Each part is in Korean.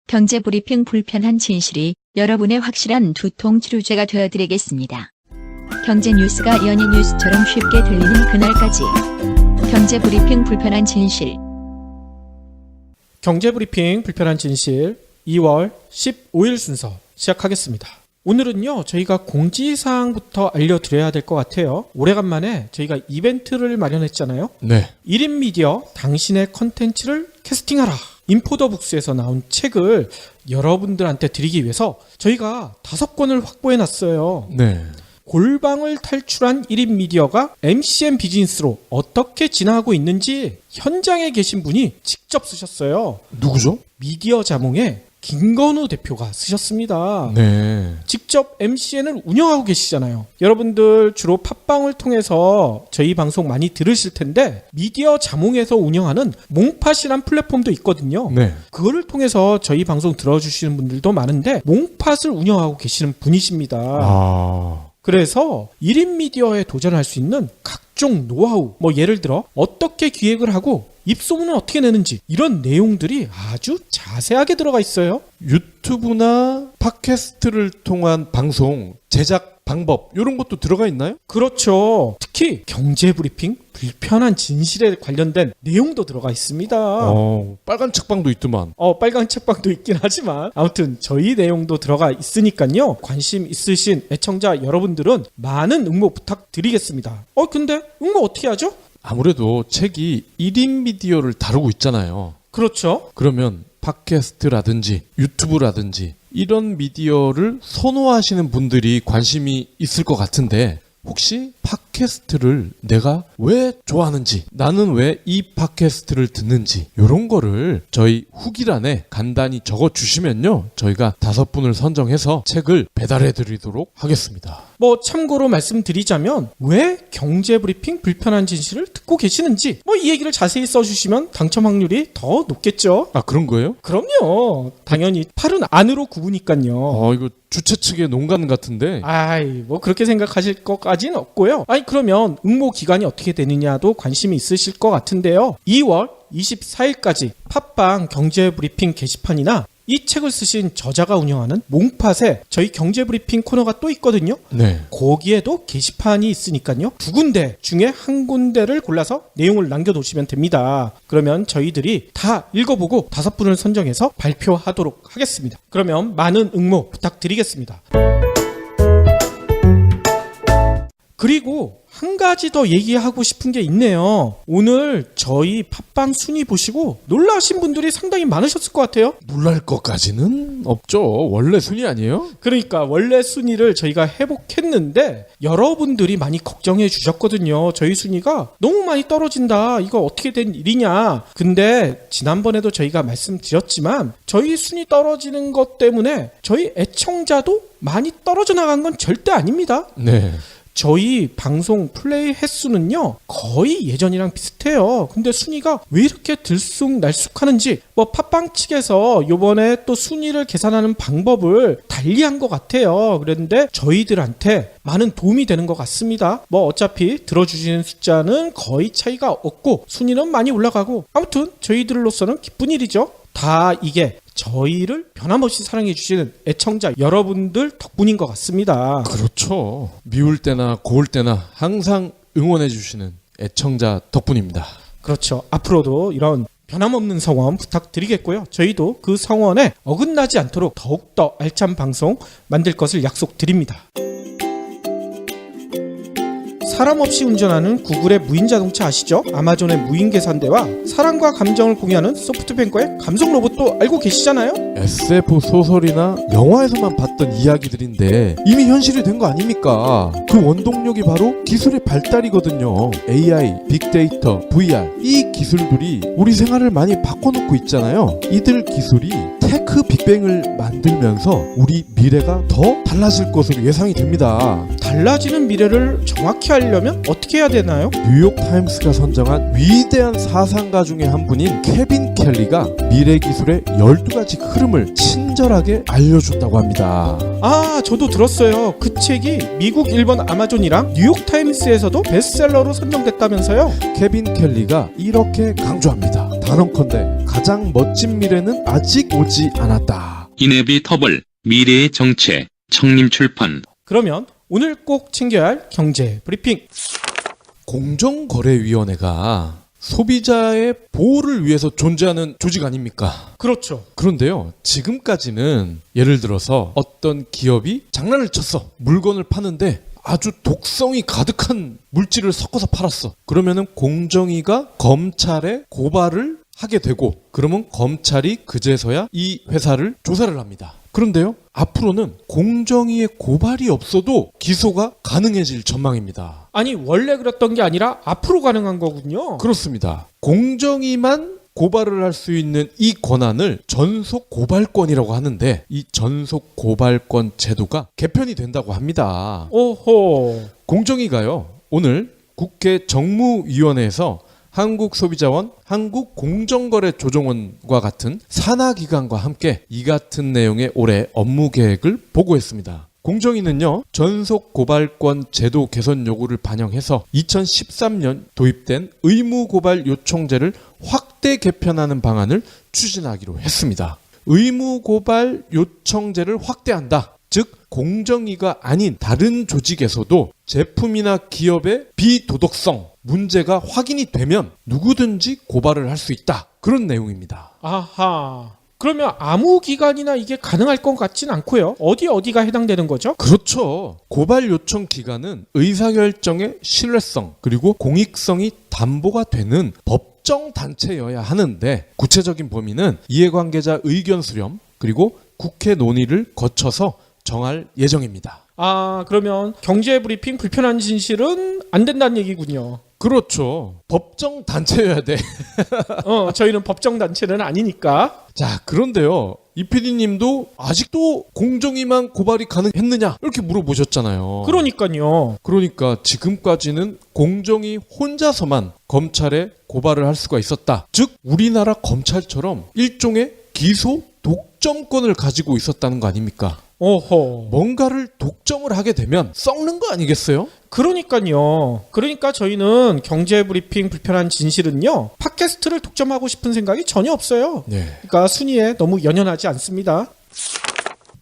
경제브리핑 불편한 진실이 여러분의 확실한 두통 치료제가 되어드리겠습니다. 경제 뉴스가 연예 뉴스처럼 쉽게 들리는 그날까지. 경제브리핑 불편한 진실. 경제브리핑 불편한 진실 2월 15일 순서 시작하겠습니다. 오늘은요, 저희가 공지사항부터 알려드려야 될 것 같아요. 오래간만에 저희가 이벤트를 마련했잖아요. 네. 1인 미디어 당신의 컨텐츠를 캐스팅하라. 인포더북스에서 나온 책을 여러분들한테 드리기 위해서 저희가 5권을 확보해놨어요. 네. 골방을 탈출한 1인 미디어가 MCN 비즈니스로 어떻게 진화하고 있는지 현장에 계신 분이 직접 쓰셨어요. 누구죠? 미디어 자몽의 김건우 대표가 쓰셨습니다. 네. 직접 MCN을 운영하고 계시잖아요. 여러분들 주로 팟빵을 통해서 저희 방송 많이 들으실 텐데 미디어 자몽에서 운영하는 몽팟이란 플랫폼도 있거든요. 네. 그거를 통해서 저희 방송 들어주시는 분들도 많은데 몽팟을 운영하고 계시는 분이십니다. 아. 그래서 1인 미디어에 도전할 수 있는 각종 노하우, 예를 들어 어떻게 기획을 하고 입소문은 어떻게 내는지 이런 내용들이 아주 자세하게 들어가 있어요. 유튜브나 팟캐스트를 통한 방송 제작 방법 이런 것도 들어가 있나요? 그렇죠. 특히 경제브리핑 불편한 진실에 관련된 내용도 들어가 있습니다. 빨간 책방도 있더만. 빨간 책방도 있긴 하지만 아무튼 저희 내용도 들어가 있으니까요. 관심 있으신 애청자 여러분들은 많은 응모 부탁드리겠습니다. 근데 응모 어떻게 하죠? 아무래도 책이 1인 미디어를 다루고 있잖아요. 그렇죠. 그러면 팟캐스트라든지 유튜브라든지 이런 미디어를 선호하시는 분들이 관심이 있을 것 같은데 혹시 팟캐스트를 내가 왜 좋아하는지, 나는 왜 이 팟캐스트를 듣는지 이런 거를 저희 후기란에 간단히 적어주시면요, 저희가 5분을 선정해서 책을 배달해 드리도록 하겠습니다. 참고로 말씀드리자면 왜 경제브리핑 불편한 진실을 듣고 계시는지 이 얘기를 자세히 써주시면 당첨 확률이 더 높겠죠. 아, 그런 거예요? 그럼요. 당연히 팔은 안으로 굽으니까요. 이거 주최 측의 농간 같은데. 그렇게 생각하실 것까지는 없고요. 그러면 응모 기간이 어떻게 되느냐도 관심이 있으실 것 같은데요. 2월 24일까지 팟빵 경제브리핑 게시판이나 이 책을 쓰신 저자가 운영하는 몽팟에 저희 경제브리핑 코너가 또 있거든요. 네. 거기에도 게시판이 있으니까요. 2군데 중에 한 군데를 골라서 내용을 남겨놓으시면 됩니다. 그러면 저희들이 다 읽어보고 5분을 선정해서 발표하도록 하겠습니다. 그러면 많은 응모 부탁드리겠습니다. 그리고 한 가지 더 얘기하고 싶은 게 있네요. 오늘 저희 팟빵 순위 보시고 놀라신 분들이 상당히 많으셨을 것 같아요. 놀랄 것까지는 없죠. 원래 순위 아니에요? 그러니까 원래 순위를 저희가 회복했는데 여러분들이 많이 걱정해 주셨거든요. 저희 순위가 너무 많이 떨어진다. 이거 어떻게 된 일이냐. 근데 지난번에도 저희가 말씀드렸지만 저희 순위 떨어지는 것 때문에 저희 애청자도 많이 떨어져 나간 건 절대 아닙니다. 네. 저희 방송 플레이 횟수는요 거의 예전이랑 비슷해요. 근데 순위가 왜 이렇게 들쑥날쑥하는지 팟빵 측에서 요번에 또 순위를 계산하는 방법을 달리한 것 같아요. 그런데 저희들한테 많은 도움이 되는 것 같습니다. 어차피 들어주시는 숫자는 거의 차이가 없고 순위는 많이 올라가고 아무튼 저희들로서는 기쁜 일이죠. 다 이게 저희를 변함없이 사랑해주시는 애청자 여러분들 덕분인 것 같습니다. 그렇죠. 미울 때나 고울 때나 항상 응원해주시는 애청자 덕분입니다. 그렇죠. 앞으로도 이런 변함없는 성원 부탁드리겠고요. 저희도 그 성원에 어긋나지 않도록 더욱더 알찬 방송 만들 것을 약속드립니다. 사람 없이 운전하는 구글의 무인자동차 아시죠? 아마존의 무인계산대와 사랑과 감정을 공유하는 소프트뱅커의 감성 로봇도 알고 계시잖아요? SF 소설이나 영화에서만 봤던 이야기들인데 이미 현실이 된 거 아닙니까? 그 원동력이 바로 기술의 발달이거든요. AI, 빅데이터, VR 이 기술들이 우리 생활을 많이 바꿔놓고 있잖아요. 이들 기술이 테크 빅뱅을 만들면서 우리 미래가 더 달라질 것으로 예상이 됩니다. 달라지는 미래를 정확히 하려면 어떻게 해야 되나요? 뉴욕타임스가 선정한 위대한 사상가 중에 한 분인 케빈 켈리가 미래 기술의 12가지 흐름을 친절하게 알려준다고 합니다. 저도 들었어요. 그 책이 미국, 일본 아마존이랑 뉴욕타임스에서도 베스트셀러로 선정됐다면서요? 케빈 켈리가 이렇게 강조합니다. 단언컨대 가장 멋진 미래는 아직 오지 않았다. 이네비터블 미래의 정체 청림출판. 그러면 오늘 꼭 챙겨야 할 경제 브리핑. 공정거래위원회가 소비자의 보호를 위해서 존재하는 조직 아닙니까? 그렇죠. 그런데요, 지금까지는 예를 들어서 어떤 기업이 장난을 쳤어. 물건을 파는데 아주 독성이 가득한 물질을 섞어서 팔았어. 그러면은 공정위가 검찰에 고발을 하게 되고, 그러면 검찰이 그제서야 이 회사를 조사를 합니다. 그런데요, 앞으로는 공정위의 고발이 없어도 기소가 가능해질 전망입니다. 아니 원래 그랬던 게 아니라 앞으로 가능한 거군요. 그렇습니다. 공정위만 고발을 할 수 있는 이 권한을 전속 고발권이라고 하는데, 이 전속 고발권 제도가 개편이 된다고 합니다. 오호. 공정위가요, 오늘 국회 정무위원회에서 한국소비자원, 한국공정거래조정원과 같은 산하기관과 함께 이 같은 내용의 올해 업무 계획을 보고했습니다. 공정위는요, 전속 고발권 제도 개선 요구를 반영해서 2013년 도입된 의무 고발 요청제를 확대 개편하는 방안을 추진하기로 했습니다. 의무 고발 요청제를 확대한다. 즉 공정위가 아닌 다른 조직에서도 제품이나 기업의 비도덕성 문제가 확인이 되면 누구든지 고발을 할 수 있다. 그런 내용입니다. 아하. 그러면 아무 기관이나 이게 가능할 것 같진 않고요. 어디가 해당되는 거죠? 그렇죠. 고발 요청 기관은 의사결정의 신뢰성 그리고 공익성이 담보가 되는 법정 단체여야 하는데, 구체적인 범위는 이해관계자 의견 수렴 그리고 국회 논의를 거쳐서 정할 예정입니다. 아, 그러면 경제 브리핑 불편한 진실은 안 된다는 얘기군요. 그렇죠. 법정 단체여야 돼. 저희는 법정 단체는 아니니까. 자, 그런데요, 이 PD님도 아직도 공정위만 고발이 가능했느냐 이렇게 물어보셨잖아요. 그러니까요. 그러니까 지금까지는 공정위 혼자서만 검찰에 고발을 할 수가 있었다. 즉 우리나라 검찰처럼 일종의 기소 독점권을 가지고 있었다는 거 아닙니까? 오호. 뭔가를 독점을 하게 되면 썩는 거 아니겠어요? 그러니까요. 그러니까 저희는 경제 브리핑 불편한 진실은요, 팟캐스트를 독점하고 싶은 생각이 전혀 없어요. 네. 그러니까 순위에 너무 연연하지 않습니다.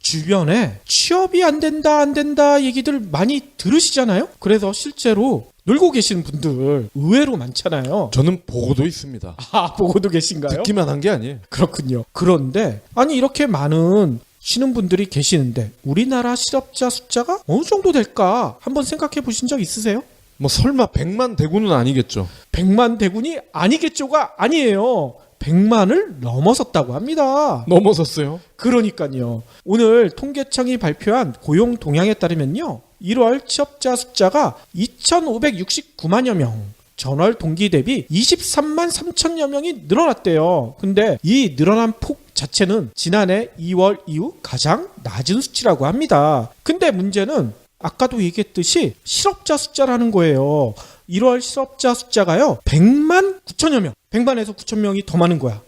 주변에 취업이 안 된다 얘기들 많이 들으시잖아요. 그래서 실제로 놀고 계시는 분들 의외로 많잖아요. 저는 보고도 있습니다. 아, 보고도 계신가요? 듣기만 한 게 아니에요. 그렇군요. 그런데 아니 이렇게 많은 쉬는 분들이 계시는데 우리나라 실업자 숫자가 어느 정도 될까 한번 생각해 보신 적 있으세요? 뭐 설마 100만 대군은 아니겠죠. 100만 대군이 아니겠죠가 아니에요. 100만을 넘어섰다고 합니다. 넘어섰어요. 그러니까요. 오늘 통계청이 발표한 고용 동향에 따르면요, 1월 취업자 숫자가 2,569만여 명, 전월 동기 대비 23만 3천여 명이 늘어났대요. 근데 이 늘어난 폭 자체는 지난해 2월 이후 가장 낮은 수치라고 합니다. 근데 문제는 아까도 얘기했듯이 실업자 숫자라는 거예요. 1월 실업자 숫자가요 100만 9천여 명, 100만에서 9천 명이 더 많은 거야.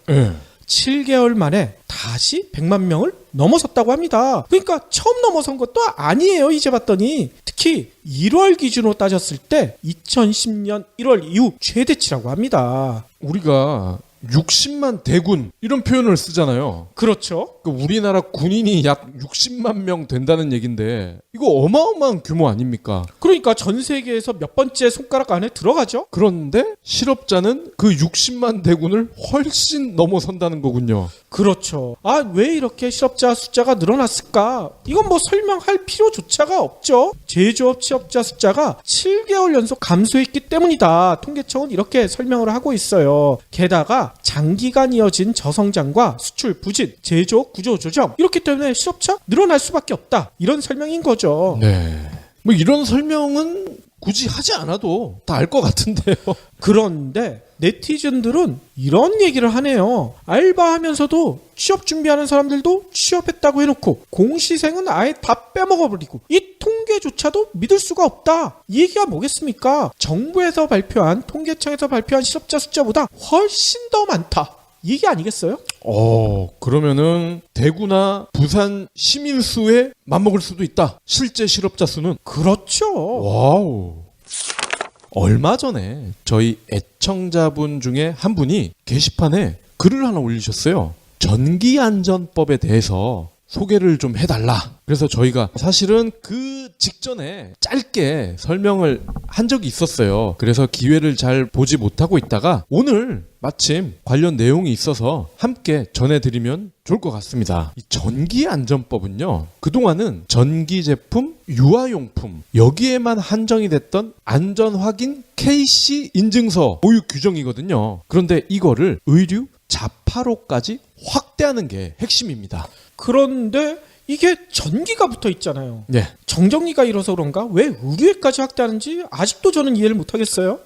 7개월 만에 다시 100만 명을 넘어섰다고 합니다. 그러니까 처음 넘어선 것도 아니에요. 이제 봤더니 특히 1월 기준으로 따졌을 때 2010년 1월 이후 최대치라고 합니다. 우리가 60만 대군 이런 표현을 쓰잖아요. 그렇죠. 그러니까 우리나라 군인이 약 60만 명 된다는 얘긴데 이거 어마어마한 규모 아닙니까? 그러니까 전 세계에서 몇 번째 손가락 안에 들어가죠. 그런데 실업자는 그 60만 대군을 훨씬 넘어선다는 거군요. 그렇죠. 아, 왜 이렇게 실업자 숫자가 늘어났을까? 이건 뭐 설명할 필요조차가 없죠. 제조업 취업자 숫자가 7개월 연속 감소했기 때문이다. 통계청은 이렇게 설명을 하고 있어요. 게다가 장기간 이어진 저성장과 수출 부진, 제조업 구조 조정, 이렇기 때문에 실업자 늘어날 수밖에 없다. 이런 설명인 거죠. 네. 뭐 이런 설명은 굳이 하지 않아도 다 알 것 같은데요. 그런데 네티즌들은 이런 얘기를 하네요. 알바하면서도 취업 준비하는 사람들도 취업했다고 해놓고 공시생은 아예 다 빼먹어버리고 이 통계조차도 믿을 수가 없다. 이 얘기가 뭐겠습니까? 정부에서 발표한, 통계청에서 발표한 실업자 숫자보다 훨씬 더 많다. 이 얘기 아니겠어요? 그러면은 대구나 부산 시민 수에 맞먹을 수도 있다. 실제 실업자 수는. 그렇죠. 와우. 얼마 전에 저희 애청자분 중에 한 분이 게시판에 글을 하나 올리셨어요. 전기안전법에 대해서 소개를 좀 해달라. 그래서 저희가 사실은 그 직전에 짧게 설명을 한 적이 있었어요. 그래서 기회를 잘 보지 못하고 있다가 오늘 마침 관련 내용이 있어서 함께 전해드리면 좋을 것 같습니다. 이 전기안전법은요, 그동안은 전기 제품, 유아용품 여기에만 한정이 됐던 안전확인 KC 인증서 보유 규정이거든요. 그런데 이거를 의류, 자파로까지 확대하는 게 핵심입니다. 그런데 이게 전기가 붙어 있잖아요. 네. 정전기가 일어서 그런가? 왜 의류에까지 확대하는지 아직도 저는 이해를 못하겠어요.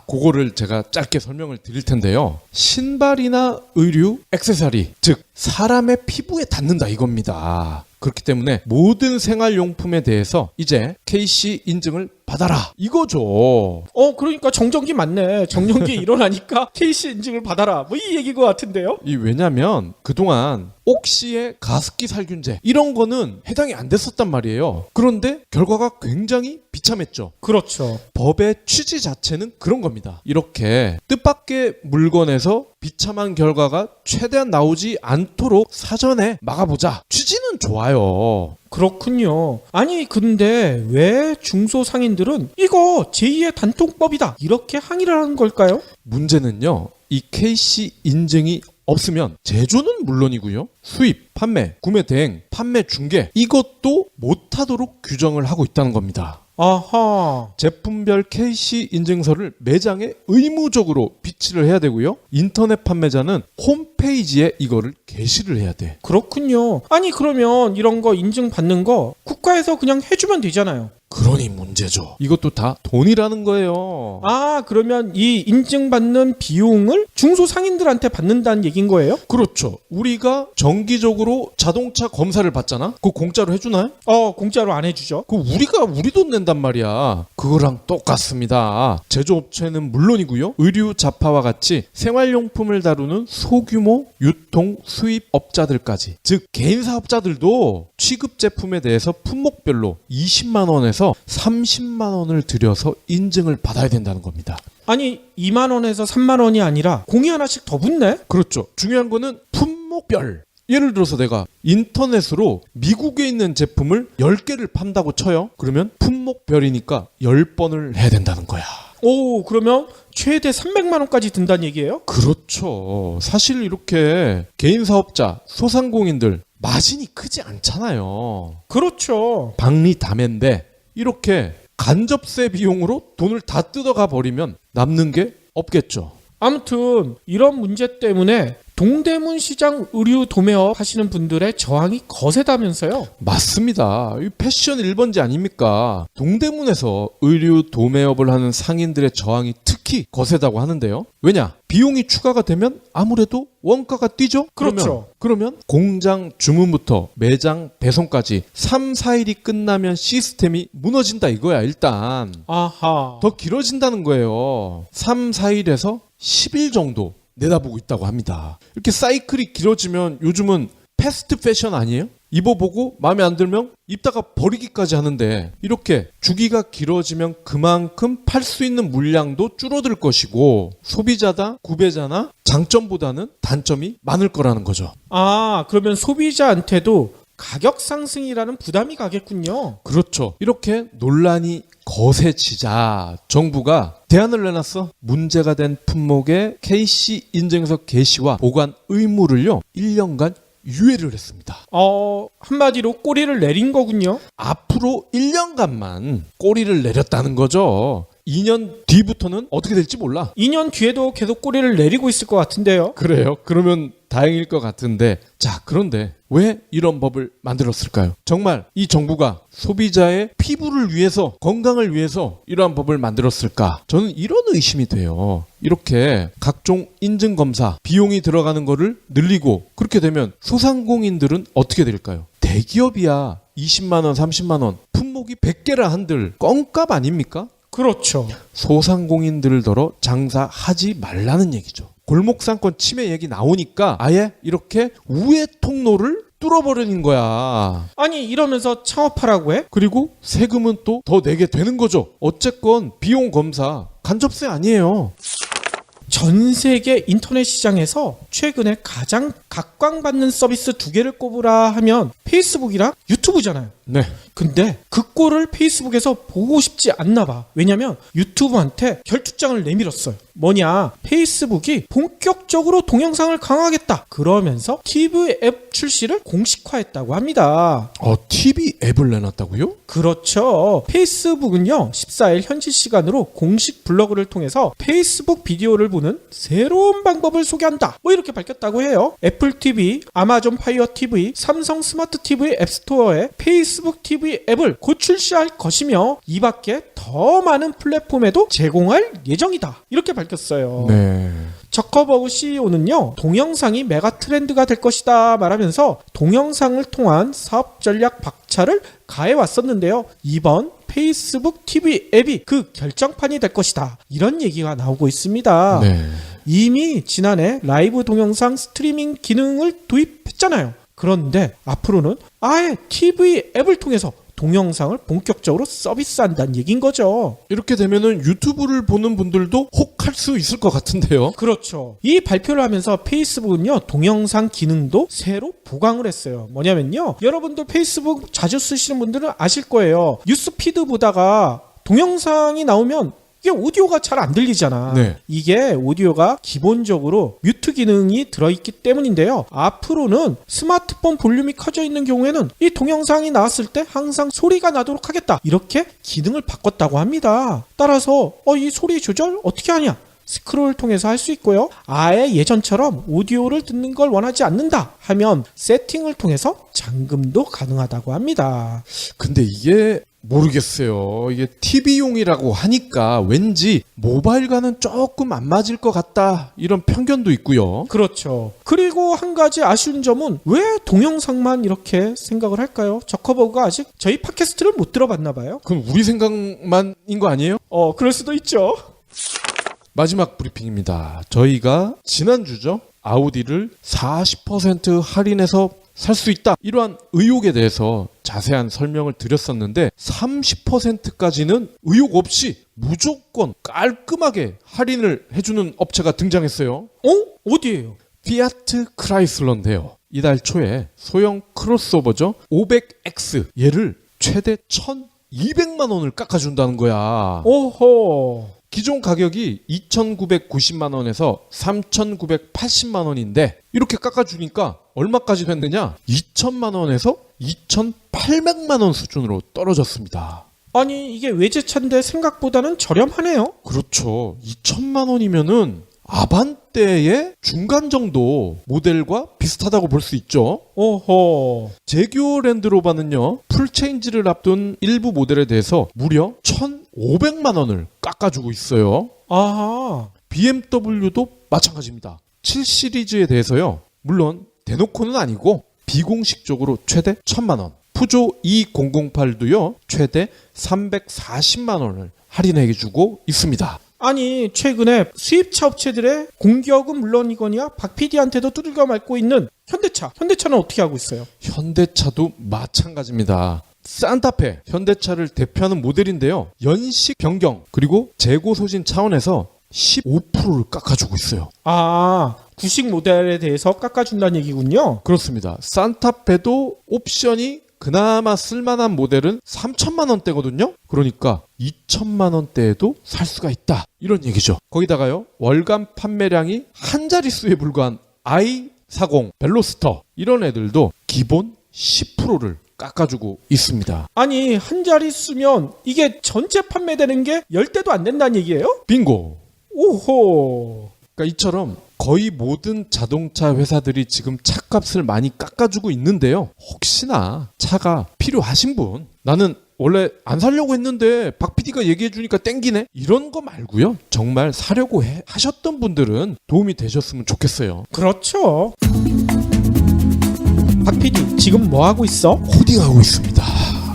그거를 제가 짧게 설명을 드릴 텐데요. 신발이나 의류, 액세서리, 즉 사람의 피부에 닿는다 이겁니다. 그렇기 때문에 모든 생활용품에 대해서 이제 KC 인증을 받아라 이거죠. 그러니까 정전기 맞네. 정전기 일어나니까 KC 인증을 받아라. 뭐 이 얘기인 것 같은데요. 왜냐면 그동안 옥시의 가습기 살균제 이런 거는 해당이 안 됐었단 말이에요. 그런데 결과가 굉장히 비참했죠. 그렇죠. 법의 취지 자체는 그런 겁니다. 이렇게 뜻밖의 물건에서 비참한 결과가 최대한 나오지 않도록 사전에 막아보자. 취지는 좋아요. 그렇군요. 아니 근데 왜 중소상인들은 이거 제2의 단통법이다 이렇게 항의를 하는 걸까요? 문제는요. 이 KC 인증이 없으면 제조는 물론이고요. 수입, 판매, 구매 대행, 판매 중개 이것도 못하도록 규정을 하고 있다는 겁니다. 아하. 제품별 KC 인증서를 매장에 의무적으로 비치를 해야 되고요. 인터넷 판매자는 홈페이지에 이거를 게시를 해야 돼. 그렇군요. 아니 그러면 이런 거 인증받는 거 국가에서 그냥 해주면 되잖아요. 그러니 문제죠. 이것도 다 돈이라는 거예요. 그러면 이 인증받는 비용을 중소상인들한테 받는다는 얘기인 거예요? 그렇죠. 우리가 정기적으로 자동차 검사를 받잖아? 그거 공짜로 해주나요? 공짜로 안 해주죠. 그 우리 돈 낸단 말이야. 그거랑 똑같습니다. 제조업체는 물론이고요. 의류, 자파와 같이 생활용품을 다루는 소규모 유통, 수입업자들까지, 즉 개인 사업자들도 취급 제품에 대해서 품목별로 20만 원에서 30만 원을 들여서 인증을 받아야 된다는 겁니다. 아니 2만 원에서 3만 원이 아니라 공이 하나씩 더 붙네? 그렇죠. 중요한 거는 품목별. 예를 들어서 내가 인터넷으로 미국에 있는 제품을 10개를 판다고 쳐요. 그러면 품목별이니까 10번을 해야 된다는 거야. 그러면 최대 300만 원까지 든다는 얘기예요? 그렇죠. 사실 이렇게 개인 사업자, 소상공인들 마진이 크지 않잖아요. 그렇죠. 박리담회인데 이렇게 간접세 비용으로 돈을 다 뜯어가 버리면 남는 게 없겠죠. 아무튼 이런 문제 때문에 동대문 시장 의류 도매업 하시는 분들의 저항이 거세다면서요? 맞습니다. 이 패션 1번지 아닙니까? 동대문에서 의류 도매업을 하는 상인들의 저항이 특히 거세다고 하는데요. 왜냐? 비용이 추가가 되면 아무래도 원가가 뛰죠? 그렇죠. 그러면 공장 주문부터 매장 배송까지 3, 4일이 끝나면 시스템이 무너진다 이거야 일단. 아하. 더 길어진다는 거예요. 3, 4일에서 10일 정도 내다보고 있다고 합니다. 이렇게 사이클이 길어지면 요즘은 패스트 패션 아니에요? 입어보고 마음에 안 들면 입다가 버리기까지 하는데 이렇게 주기가 길어지면 그만큼 팔 수 있는 물량도 줄어들 것이고 소비자다 구매자나 장점보다는 단점이 많을 거라는 거죠. 그러면 소비자한테도 가격 상승이라는 부담이 가겠군요. 그렇죠. 이렇게 논란이 거세지자 정부가 대안을 내놨어. 문제가 된 품목의 KC 인증서 게시와 보관 의무를요 1년간 유예를 했습니다. 한마디로 꼬리를 내린 거군요. 앞으로 1년간만 꼬리를 내렸다는 거죠. 2년 뒤부터는 어떻게 될지 몰라. 2년 뒤에도 계속 꼬리를 내리고 있을 것 같은데요. 그래요? 그러면 다행일 것 같은데 자 그런데 왜 이런 법을 만들었을까요? 정말 이 정부가 소비자의 피부를 위해서 건강을 위해서 이러한 법을 만들었을까? 저는 이런 의심이 돼요. 이렇게 각종 인증검사 비용이 들어가는 거를 늘리고 그렇게 되면 소상공인들은 어떻게 될까요? 대기업이야 20만 원 30만 원 품목이 100개라 한들 껌값 아닙니까? 그렇죠. 소상공인들더러 장사하지 말라는 얘기죠. 골목상권 침해 얘기 나오니까 아예 이렇게 우회 통로를 뚫어버리는 거야. 아니 이러면서 창업하라고 해? 그리고 세금은 또 더 내게 되는 거죠. 어쨌건 비용 검사 간접세 아니에요. 전 세계 인터넷 시장에서 최근에 가장 각광받는 서비스 두 개를 꼽으라 하면 페이스북이랑 유튜브잖아요. 네. 근데 그 꼴을 페이스북에서 보고 싶지 않나 봐. 왜냐면 유튜브한테 결투장을 내밀었어요. 뭐냐, 페이스북이 본격적으로 동영상을 강화하겠다 그러면서 TV 앱 출시를 공식화했다고 합니다. TV 앱을 내놨다고요? 그렇죠. 페이스북은요 14일 현지 시간으로 공식 블로그를 통해서 페이스북 비디오를 보는 새로운 방법을 소개한다 뭐 이렇게 밝혔다고 해요. 애플 TV, 아마존 파이어 TV, 삼성 스마트 TV 앱스토어에 페이스북 TV 앱을 곧 출시할 것이며 이 밖에 더 많은 플랫폼에도 제공할 예정이다 이렇게 밝혔어요. 네. 저커버그 CEO는요 동영상이 메가 트렌드가 될 것이다 말하면서 동영상을 통한 사업 전략 박차를 가해왔었는데요. 이번 페이스북 TV 앱이 그 결정판이 될 것이다 이런 얘기가 나오고 있습니다. 네. 이미 지난해 라이브 동영상 스트리밍 기능을 도입했잖아요. 그런데 앞으로는 아예 TV 앱을 통해서 동영상을 본격적으로 서비스한다는 얘기인 거죠. 이렇게 되면은 유튜브를 보는 분들도 혹할 수 있을 것 같은데요. 그렇죠. 이 발표를 하면서 페이스북은요 동영상 기능도 새로 보강을 했어요. 뭐냐면요, 여러분들 페이스북 자주 쓰시는 분들은 아실 거예요. 뉴스 피드 보다가 동영상이 나오면 이게 오디오가 잘 안 들리잖아. 네. 이게 오디오가 기본적으로 뮤트 기능이 들어있기 때문인데요. 앞으로는 스마트폰 볼륨이 켜져 있는 경우에는 이 동영상이 나왔을 때 항상 소리가 나도록 하겠다 이렇게 기능을 바꿨다고 합니다. 따라서 이 소리 조절 어떻게 하냐, 스크롤을 통해서 할 수 있고요. 아예 예전처럼 오디오를 듣는 걸 원하지 않는다 하면 세팅을 통해서 잠금도 가능하다고 합니다. 근데 이게 모르겠어요. 이게 TV용이라고 하니까 왠지 모바일과는 조금 안 맞을 것 같다 이런 편견도 있고요. 그렇죠. 그리고 한 가지 아쉬운 점은 왜 동영상만 이렇게 생각을 할까요? 저커버그가 아직 저희 팟캐스트를 못 들어봤나 봐요. 그럼 우리 생각만인 거 아니에요? 그럴 수도 있죠. 마지막 브리핑입니다. 저희가 지난주죠. 아우디를 40% 할인해서 살 수 있다 이러한 의혹에 대해서 자세한 설명을 드렸었는데 30%까지는 의혹 없이 무조건 깔끔하게 할인을 해주는 업체가 등장했어요. 어디예요? 피아트 크라이슬러인데요. 이달 초에 소형 크로스오버죠. 500X 얘를 최대 1,200만 원을 깎아준다는 거야. 오호. 기존 가격이 2,990만 원에서 3,980만 원인데 이렇게 깎아주니까 얼마까지 됐느냐? 2,000만 원에서 2,800만 원 수준으로 떨어졌습니다. 아니 이게 외제차인데 생각보다는 저렴하네요. 그렇죠. 2,000만 원이면은 아반떼의 중간 정도 모델과 비슷하다고 볼 수 있죠. 오호. 제규어 랜드로버는요, 풀체인지를 앞둔 일부 모델에 대해서 무려 1,500만 원을 깎아주고 있어요. 아하. BMW도 마찬가지입니다. 7 시리즈에 대해서요, 물론 대놓고는 아니고 비공식적으로 최대 1,000만 원. 푸조 2008도요, 최대 340만 원을 할인해주고 있습니다. 아니 최근에 수입차 업체들의 공격은 물론이거니와 박 PD한테도 두들겨 맞고 있는 현대차는 어떻게 하고 있어요? 현대차도 마찬가지입니다. 산타페, 현대차를 대표하는 모델인데요. 연식 변경 그리고 재고 소진 차원에서 15%를 깎아주고 있어요. 구식 모델에 대해서 깎아준다는 얘기군요. 그렇습니다. 산타페도 옵션이 그나마 쓸만한 모델은 3,000만 원대거든요. 그러니까 2,000만 원대에도 살 수가 있다 이런 얘기죠. 거기다가요, 월간 판매량이 한 자릿수에 불과한 i40 벨로스터 이런 애들도 기본 10%를 깎아주고 있습니다. 아니 한 자리 쓰면 이게 전체 판매되는 게 10대도 안 된다는 얘기예요? 빙고. 오호. 그러니까 이처럼 거의 모든 자동차 회사들이 지금 차값을 많이 깎아주고 있는데요. 혹시나 차가 필요하신 분, 나는 원래 안 사려고 했는데 박 PD가 얘기해주니까 땡기네, 이런 거 말고요, 정말 사려고 하셨던 분들은 도움이 되셨으면 좋겠어요. 그렇죠. 박 PD 지금 뭐 하고 있어? 코딩하고 있습니다.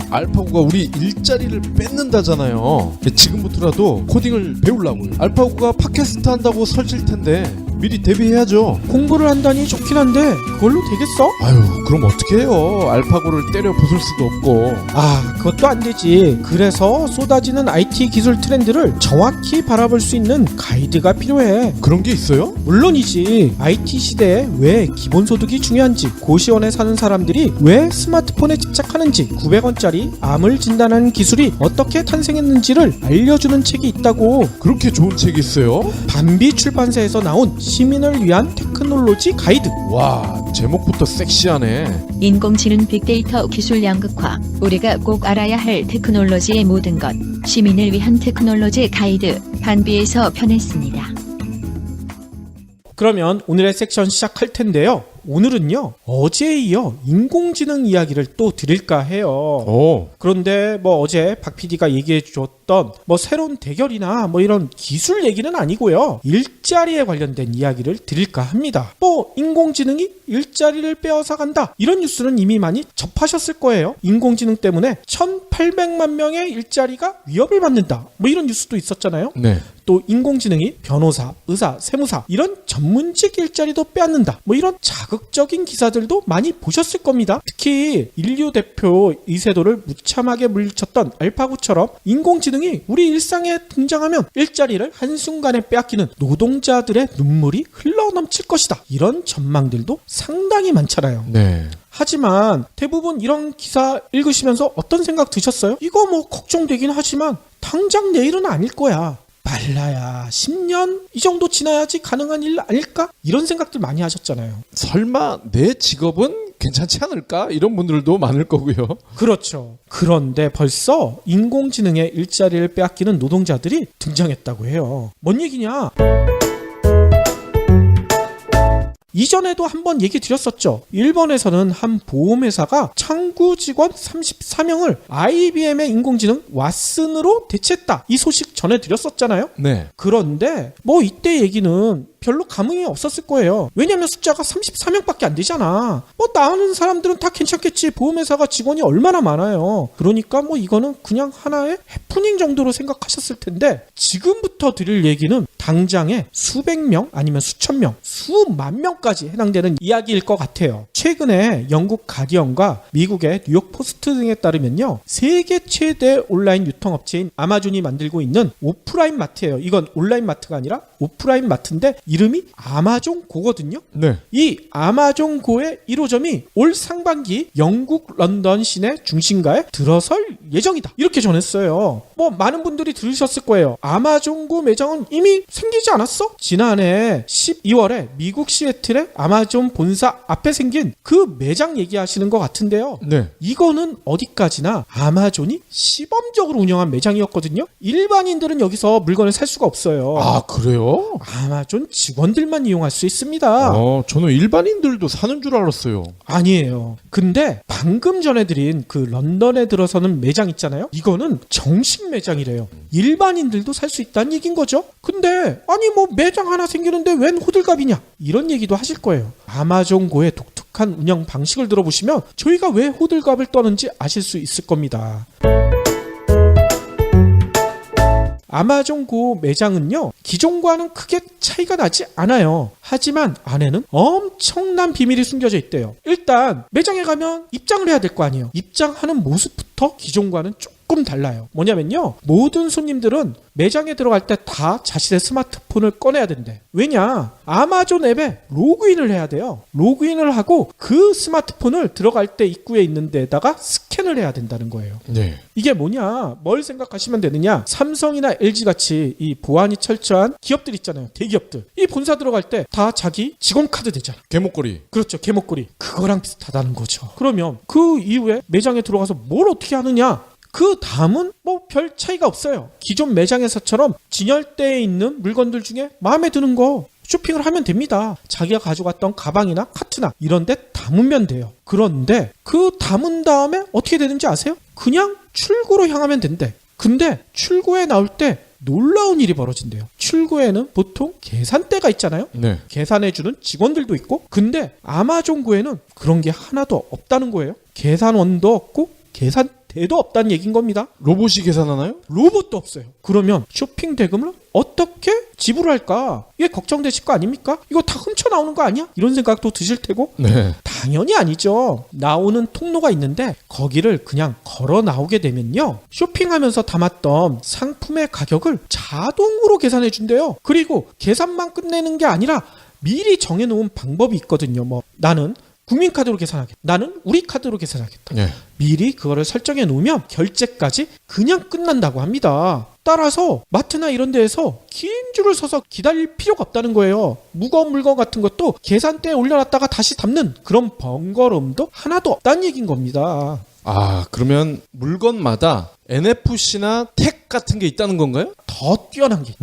알파고가 우리 일자리를 뺏는다잖아요. 지금부터라도 코딩을 배우려고요. 알파고가 팟캐스트 한다고 설칠 텐데 미리 대비해야죠. 공부를 한다니 좋긴 한데 그걸로 되겠어? 아유, 그럼 어떻게 해요? 알파고를 때려 부술 수도 없고. 아, 그것도 안 되지. 그래서 쏟아지는 IT 기술 트렌드를 정확히 바라볼 수 있는 가이드가 필요해. 그런 게 있어요? 물론이지. IT 시대에 왜 기본소득이 중요한지, 고시원에 사는 사람들이 왜 스마트폰에 집착하는지, 900원짜리 암을 진단하는 기술이 어떻게 탄생했는지를 알려주는 책이 있다고. 그렇게 좋은 책이 있어요? 밤비 출판사에서 나온 시민을 위한 테크놀로지 가이드. 와, 제목부터 섹시하네. 인공지능 빅데이터 기술 양극화, 우리가 꼭 알아야 할 테크놀로지의 모든 것, 시민을 위한 테크놀로지 가이드, 반비에서 편했습니다. 그러면 오늘의 섹션 시작할 텐데요. 오늘은요, 어제에 이어 인공지능 이야기를 또 드릴까 해요. 오, 그런데 어제 박 PD가 얘기해 주었던 새로운 대결이나 이런 기술 얘기는 아니고요. 일자리에 관련된 이야기를 드릴까 합니다. 인공지능이 일자리를 빼앗아 간다. 이런 뉴스는 이미 많이 접하셨을 거예요. 인공지능 때문에 1,800만 명의 일자리가 위협을 받는다. 이런 뉴스도 있었잖아요. 네. 또 인공지능이 변호사, 의사, 세무사 이런 전문직 일자리도 빼앗는다. 이런 자극적인 기사들도 많이 보셨을 겁니다. 특히 인류 대표 이세돌을 무참하게 물리쳤던 알파고처럼 인공지능이 우리 일상에 등장하면 일자리를 한순간에 빼앗기는 노동자들의 눈물이 흘러넘칠 것이다. 이런 전망들도 상당히 많잖아요. 네. 하지만 대부분 이런 기사 읽으시면서 어떤 생각 드셨어요? 이거 걱정되긴 하지만 당장 내일은 아닐 거야. 말라야 10년 이 정도 지나야지 가능한 일 아닐까? 이런 생각들 많이 하셨잖아요. 설마 내 직업은 괜찮지 않을까? 이런 분들도 많을 거고요. 그렇죠. 그런데 벌써 인공지능의 일자리를 빼앗기는 노동자들이 등장했다고 해요. 뭔 얘기냐? 이전에도 한번 얘기 드렸었죠. 일본에서는 한 보험회사가 창구 직원 34명을 IBM의 인공지능 왓슨으로 대체했다. 이 소식 전해드렸었잖아요. 네. 그런데 이때 얘기는 별로 감흥이 없었을 거예요. 왜냐면 숫자가 34명밖에 안 되잖아. 나오는 사람들은 다 괜찮겠지. 보험회사가 직원이 얼마나 많아요. 그러니까 이거는 그냥 하나의 해프닝 정도로 생각하셨을 텐데 지금부터 드릴 얘기는 당장에 수백 명 아니면 수천 명, 수만 명까지 해당되는 이야기일 것 같아요. 최근에 영국 가디언과 미국의 뉴욕 포스트 등에 따르면요. 세계 최대 온라인 유통업체인 아마존이 만들고 있는 오프라인 마트예요. 이건 온라인 마트가 아니라 오프라인 마트인데 이름이 아마존고거든요. 네. 이 아마존고의 1호점이 올 상반기 영국 런던 시내 중심가에 들어설 예정이다. 이렇게 전했어요. 많은 분들이 들으셨을 거예요. 아마존고 매장은 이미 생기지 않았어? 지난해 12월에 미국 시애틀의 아마존 본사 앞에 생긴 그 매장 얘기하시는 것 같은데요. 네. 이거는 어디까지나 아마존이 시범적으로 운영한 매장이었거든요. 일반인들은 여기서 물건을 살 수가 없어요. 아, 그래요? 아마존 직원들만 이용할 수 있습니다. 저는 일반인들도 사는 줄 알았어요. 아니에요. 근데 방금 전해드린 그 런던에 들어서는 매장 있잖아요. 이거는 정식 매장이래요. 일반인들도 살 수 있다는 얘기인 거죠. 근데 아니 매장 하나 생기는데 웬 호들갑이냐 이런 얘기도 하실 거예요. 아마존고의 독특한 운영 방식을 들어보시면 저희가 왜 호들갑을 떠는지 아실 수 있을 겁니다. 아마존고 매장은요, 기존과는 크게 차이가 나지 않아요. 하지만 안에는 엄청난 비밀이 숨겨져 있대요. 일단 매장에 가면 입장을 해야 될 거 아니에요. 입장하는 모습부터 기존과는 조금 달라요. 뭐냐면요, 모든 손님들은 매장에 들어갈 때 다 자신의 스마트폰을 꺼내야 된대. 왜냐? 아마존 앱에 로그인을 해야 돼요. 로그인을 하고 그 스마트폰을 들어갈 때 입구에 있는 데다가 스캔을 해야 된다는 거예요. 네. 이게 뭐냐? 뭘 생각하시면 되느냐? 삼성이나 LG같이 이 보안이 철저한 기업들 있잖아요. 대기업들. 이 본사 들어갈 때 다 자기 직원 카드 되잖아. 개목걸이. 그렇죠. 개목걸이. 그거랑 비슷하다는 거죠. 그러면 그 이후에 매장에 들어가서 뭘 어떻게 하느냐? 그 다음은 별 차이가 없어요. 기존 매장에서처럼 진열대에 있는 물건들 중에 마음에 드는 거 쇼핑을 하면 됩니다. 자기가 가져갔던 가방이나 카트나 이런 데 담으면 돼요. 그런데 그 담은 다음에 어떻게 되는지 아세요? 그냥 출구로 향하면 된대. 근데 출구에 나올 때 놀라운 일이 벌어진대요. 출구에는 보통 계산대가 있잖아요. 네. 계산해주는 직원들도 있고, 근데 아마존고에는 그런 게 하나도 없다는 거예요. 계산원도 없고 계산대 대도 없다는 얘기인 겁니다. 로봇이 계산하나요? 로봇도 없어요. 그러면 쇼핑 대금을 어떻게 지불할까? 이게 걱정되실 거 아닙니까? 이거 다 훔쳐 나오는 거 아니야? 이런 생각도 드실 테고 네. 당연히 아니죠. 나오는 통로가 있는데 거기를 그냥 걸어 나오게 되면요. 쇼핑하면서 담았던 상품의 가격을 자동으로 계산해 준대요. 그리고 계산만 끝내는 게 아니라 미리 정해놓은 방법이 있거든요. 뭐 나는 국민카드로 계산하겠다. 나는 우리 카드로 계산하겠다. 네. 미리 그거를 설정해 놓으면 결제까지 그냥 끝난다고 합니다. 따라서 마트나 이런 데에서 긴 줄을 서서 기다릴 필요가 없다는 거예요. 무거운 물건 같은 것도 계산대에 올려놨다가 다시 담는 그런 번거로움도 하나도 없다는 얘기인 겁니다. 아, 그러면 물건마다 NFC나 택 같은 게 있다는 건가요? 더 뛰어난 게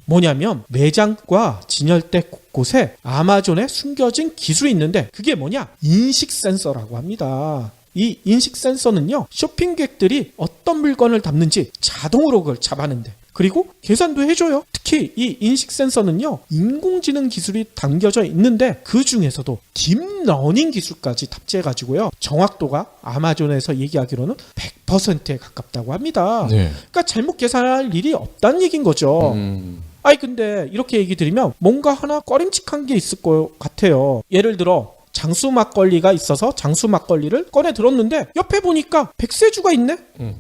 뭐냐면 매장과 진열대 곳곳에 아마존에 숨겨진 기술이 있는데 그게 뭐냐? 인식 센서라고 합니다. 이 인식 센서는요, 쇼핑객들이 어떤 물건을 담는지 자동으로 그걸 잡아낸대. 그리고 계산도 해줘요. 특히 이 인식 센서는요, 인공지능 기술이 담겨져 있는데 그 중에서도 딥러닝 기술까지 탑재해가지고요, 정확도가 아마존에서 얘기하기로는 100%에 가깝다고 합니다. 네. 그러니까 잘못 계산할 일이 없다는 얘기인 거죠. 아니 근데 이렇게 얘기 드리면 뭔가 하나 꺼림칙한 게 있을 것 같아요. 예를 들어 장수 막걸리가 있어서 장수 막걸리를 꺼내 들었는데 옆에 보니까 백세주가 있네?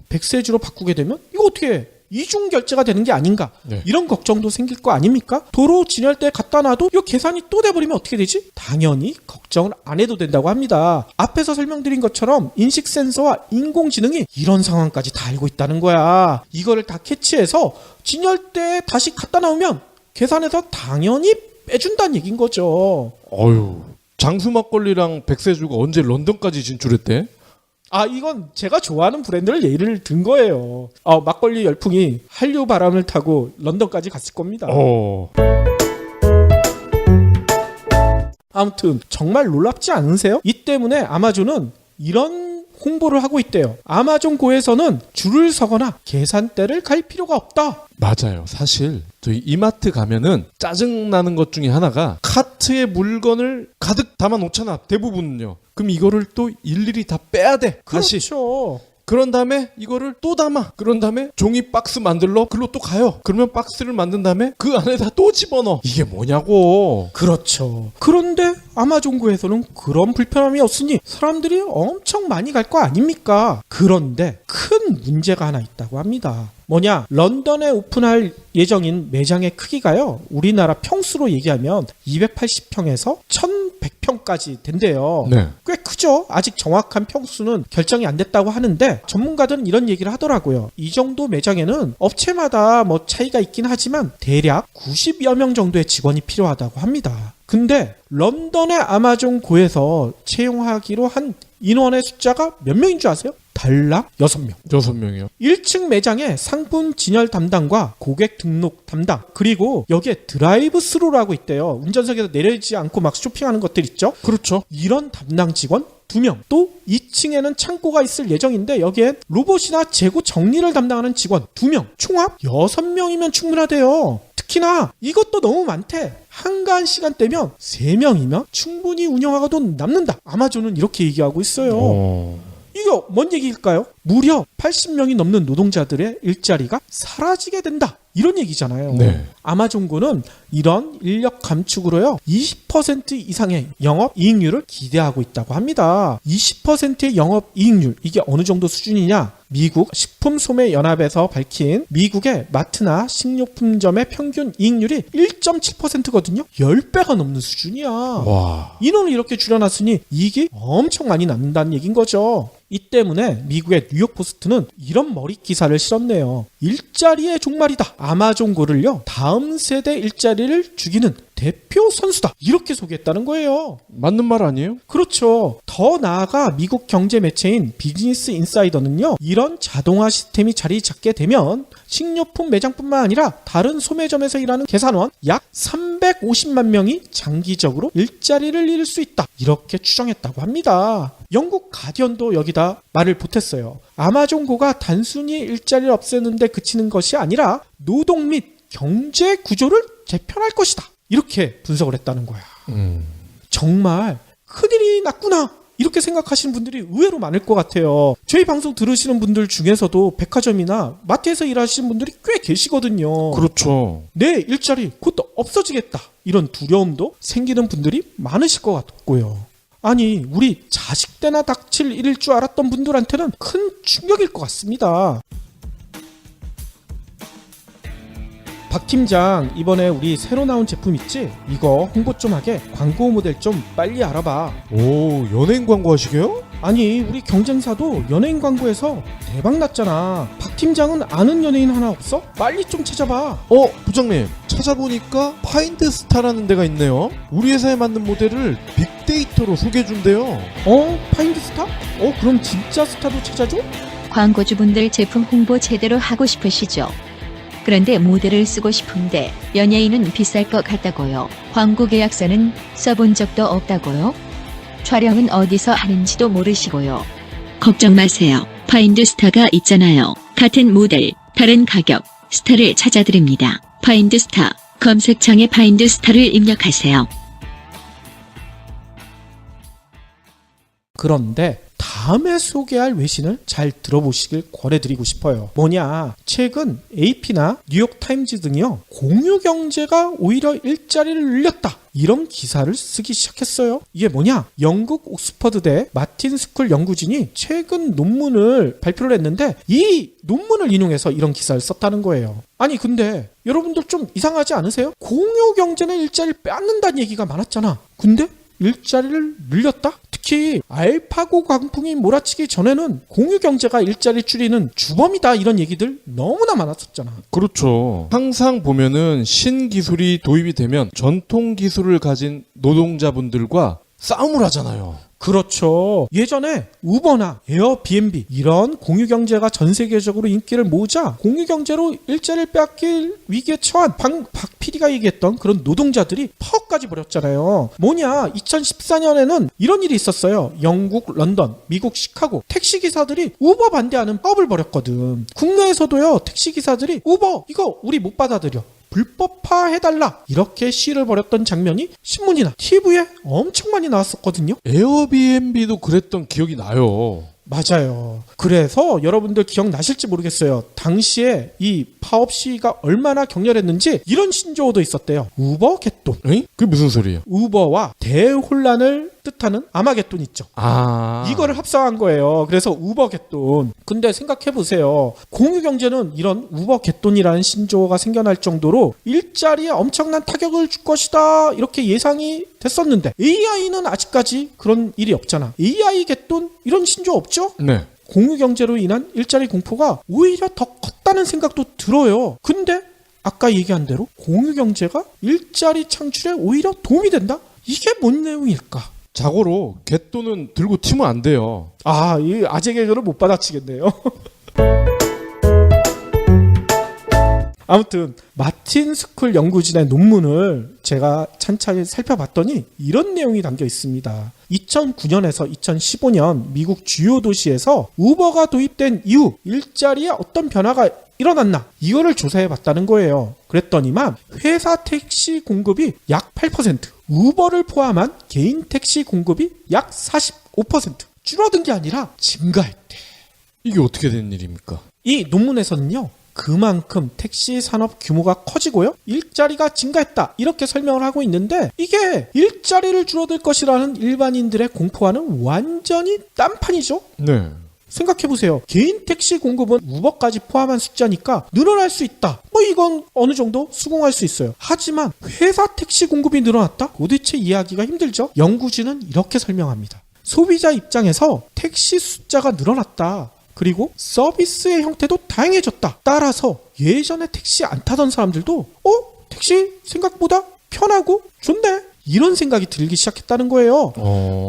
백세주로 바꾸게 되면 이거 어떻게 해? 이중 결제가 되는 게 아닌가? 네. 이런 걱정도 생길 거 아닙니까? 도로 진열대에 갖다 놔도 이 계산이 또 돼버리면 어떻게 되지? 당연히 걱정을 안 해도 된다고 합니다. 앞에서 설명드린 것처럼 인식 센서와 인공지능이 이런 상황까지 다 알고 있다는 거야. 이거를 다 캐치해서 진열대에 다시 갖다 놓으면 계산해서 당연히 빼준다는 얘기인 거죠. 어휴, 장수 막걸리랑 백세주가 언제 런던까지 진출했대? 아, 이건 제가 좋아하는 브랜드를 예를 든 거예요. 막걸리 열풍이 한류 바람을 타고 런던까지 갔을 겁니다. 아무튼 정말 놀랍지 않으세요? 이 때문에 아마존은 이런 홍보를 하고 있대요. 아마존 고에서는 줄을 서거나 계산대를 갈 필요가 없다. 맞아요. 사실 저희 이마트 가면은 짜증나는 것 중에 하나가 카트에 물건을 가득 담아 놓잖아. 대부분은요. 그럼 이거를 또 일일이 다 빼야 돼. 다시. 그렇죠. 그런 다음에 이거를 또 담아. 그런 다음에 종이 박스 만들러 글로 또 가요. 그러면 박스를 만든 다음에 그 안에다 또 집어넣어. 이게 뭐냐고. 그렇죠. 그런데 아마존고에서는 그런 불편함이 없으니 사람들이 엄청 많이 갈 거 아닙니까? 그런데 큰 문제가 하나 있다고 합니다. 뭐냐? 런던에 오픈할 예정인 매장의 크기가요, 우리나라 평수로 얘기하면 280평에서 1100평까지 된대요. 네. 꽤 크죠? 아직 정확한 평수는 결정이 안 됐다고 하는데 전문가들은 이런 얘기를 하더라고요. 이 정도 매장에는 업체마다 뭐 차이가 있긴 하지만 대략 90여 명 정도의 직원이 필요하다고 합니다. 근데 런던의 아마존 고에서 채용하기로 한 인원의 숫자가 몇 명인 줄 아세요? 달랑 6명. 6명이요. 1층 매장에 상품 진열 담당과 고객 등록 담당, 그리고 여기에 드라이브 스루라고 있대요. 운전석에서 내리지 않고 막 쇼핑하는 것들 있죠? 그렇죠. 이런 담당 직원 2명. 또 2층에는 창고가 있을 예정인데 여기엔 로봇이나 재고 정리를 담당하는 직원 2명. 총합 6명이면 충분하대요. 특히나 이것도 너무 많대. 한가한 시간대면 3명이면 충분히 운영하고도 남는다. 아마존은 이렇게 얘기하고 있어요. 이거 뭔 얘기일까요? 무려 80명이 넘는 노동자들의 일자리가 사라지게 된다. 이런 얘기잖아요. 네. 아마존고는 이런 인력 감축으로요, 20% 이상의 영업 이익률을 기대하고 있다고 합니다. 20%의 영업 이익률, 이게 어느 정도 수준이냐? 미국 식품소매연합에서 밝힌 미국의 마트나 식료품점의 평균 이익률이 1.7%거든요. 10배가 넘는 수준이야. 와. 인원을 이렇게 줄여놨으니 이익이 엄청 많이 남는다는 얘기인 거죠. 이 때문에 미국의 뉴욕 포스트는 이런 머리 기사를 실었네요. 일자리의 종말이다. 아마존고를요, 다음 세대 일자리를 죽이는 대표 선수다. 이렇게 소개했다는 거예요. 맞는 말 아니에요? 그렇죠. 더 나아가 미국 경제 매체인 비즈니스 인사이더는요, 이런 자동화 시스템이 자리 잡게 되면 식료품 매장뿐만 아니라 다른 소매점에서 일하는 계산원 약 350만 명이 장기적으로 일자리를 잃을 수 있다. 이렇게 추정했다고 합니다. 영국 가디언도 여기다 말을 보탰어요. 아마존고가 단순히 일자리를 없애는데 그치는 것이 아니라 노동 및 경제 구조를 재편할 것이다. 이렇게 분석을 했다는 거야. 정말 큰일이 났구나. 이렇게 생각하시는 분들이 의외로 많을 것 같아요. 저희 방송 들으시는 분들 중에서도 백화점이나 마트에서 일하시는 분들이 꽤 계시거든요. 그렇죠. 내 일자리 곧 없어지겠다, 이런 두려움도 생기는 분들이 많으실 것 같고요. 아니, 우리 자식 때나 닥칠 일일 줄 알았던 분들한테는 큰 충격일 것 같습니다. 박 팀장, 이번에 우리 새로 나온 제품 있지? 이거 홍보 좀 하게 광고 모델 좀 빨리 알아봐. 오, 연예인 광고 하시게요? 아니, 우리 경쟁사도 연예인 광고에서 대박 났잖아. 박 팀장은 아는 연예인 하나 없어? 빨리 좀 찾아봐. 부장님, 찾아보니까 파인드스타라는 데가 있네요. 우리 회사에 맞는 모델을 빅데이터로 소개해준대요. 파인드스타? 그럼 진짜 스타도 찾아줘? 광고주분들 제품 홍보 제대로 하고 싶으시죠? 그런데 모델을 쓰고 싶은데 연예인은 비쌀 것 같다고요. 광고 계약서는 써본 적도 없다고요. 촬영은 어디서 하는지도 모르시고요. 걱정 마세요. 파인드스타가 있잖아요. 같은 모델, 다른 가격, 스타를 찾아드립니다. 파인드스타, 검색창에 파인드스타를 입력하세요. 그런데 다음에 소개할 외신을 잘 들어보시길 권해드리고 싶어요. 뭐냐, 최근 AP나 뉴욕타임즈 등이요, 공유경제가 오히려 일자리를 늘렸다, 이런 기사를 쓰기 시작했어요. 이게 뭐냐, 영국 옥스퍼드대 마틴 스쿨 연구진이 최근 논문을 발표를 했는데 이 논문을 인용해서 이런 기사를 썼다는 거예요. 아니, 근데 여러분들 좀 이상하지 않으세요? 공유경제는 일자리를 빼앗는다는 얘기가 많았잖아. 근데 일자리를 늘렸다? 특히 알파고 광풍이 몰아치기 전에는 공유경제가 일자리 줄이는 주범이다, 이런 얘기들 너무나 많았었잖아. 그렇죠. 항상 보면은 신기술이 도입이 되면 전통 기술을 가진 노동자분들과 싸움을 하잖아요. 그렇죠. 예전에 우버나 에어비앤비 이런 공유경제가 전 세계적으로 인기를 모으자 공유경제로 일자리를 빼앗길 위기에 처한 박 PD가 얘기했던 그런 노동자들이 파업까지 벌였잖아요. 뭐냐, 2014년에는 이런 일이 있었어요. 영국 런던, 미국 시카고 택시기사들이 우버 반대하는 파업을 벌였거든. 국내에서도요, 택시기사들이 우버 이거 우리 못 받아들여, 불법화해달라, 이렇게 시위를 벌였던 장면이 신문이나 TV에 엄청 많이 나왔었거든요. 에어비앤비도 그랬던 기억이 나요. 맞아요. 그래서 여러분들 기억나실지 모르겠어요. 당시에 이 파업 시위가 얼마나 격렬했는지 이런 신조어도 있었대요. 우버 개돈. 에이? 그게 무슨 소리예요? 우버와 대혼란을 뜻하는 아마겟돈 있죠. 이거를 합성한 거예요. 그래서 우버겟돈. 근데 생각해보세요. 공유경제는 이런 우버겟돈이라는 신조어가 생겨날 정도로 일자리에 엄청난 타격을 줄 것이다, 이렇게 예상이 됐었는데 AI는 아직까지 그런 일이 없잖아. AI겟돈 이런 신조어 없죠? 네. 공유경제로 인한 일자리 공포가 오히려 더 컸다는 생각도 들어요. 근데 아까 얘기한 대로 공유경제가 일자리 창출에 오히려 도움이 된다? 이게 뭔 내용일까? 자고로 갯돈은 들고 튀면 안 돼요. 이 아재 개그를 못 받아치겠네요. 아무튼 마틴 스쿨 연구진의 논문을 제가 찬찬히 살펴봤더니 이런 내용이 담겨 있습니다. 2009년에서 2015년 미국 주요 도시에서 우버가 도입된 이후 일자리에 어떤 변화가 일어났나, 이거를 조사해 봤다는 거예요. 그랬더니만 회사 택시 공급이 약 8%, 우버를 포함한 개인 택시 공급이 약 45% 줄어든 게 아니라 증가했대. 이게 어떻게 된 일입니까? 이 논문에서는요, 그만큼 택시 산업 규모가 커지고요, 일자리가 증가했다, 이렇게 설명을 하고 있는데 이게 일자리를 줄어들 것이라는 일반인들의 공포와는 완전히 딴판이죠. 네. 생각해보세요. 개인 택시 공급은 우버까지 포함한 숫자니까 늘어날 수 있다, 이건 어느 정도 수긍할 수 있어요. 하지만 회사 택시 공급이 늘어났다? 도대체 이해하기가 힘들죠. 연구진은 이렇게 설명합니다. 소비자 입장에서 택시 숫자가 늘어났다, 그리고 서비스의 형태도 다양해졌다. 따라서 예전에 택시 안 타던 사람들도 택시 생각보다 편하고 좋네, 이런 생각이 들기 시작했다는 거예요.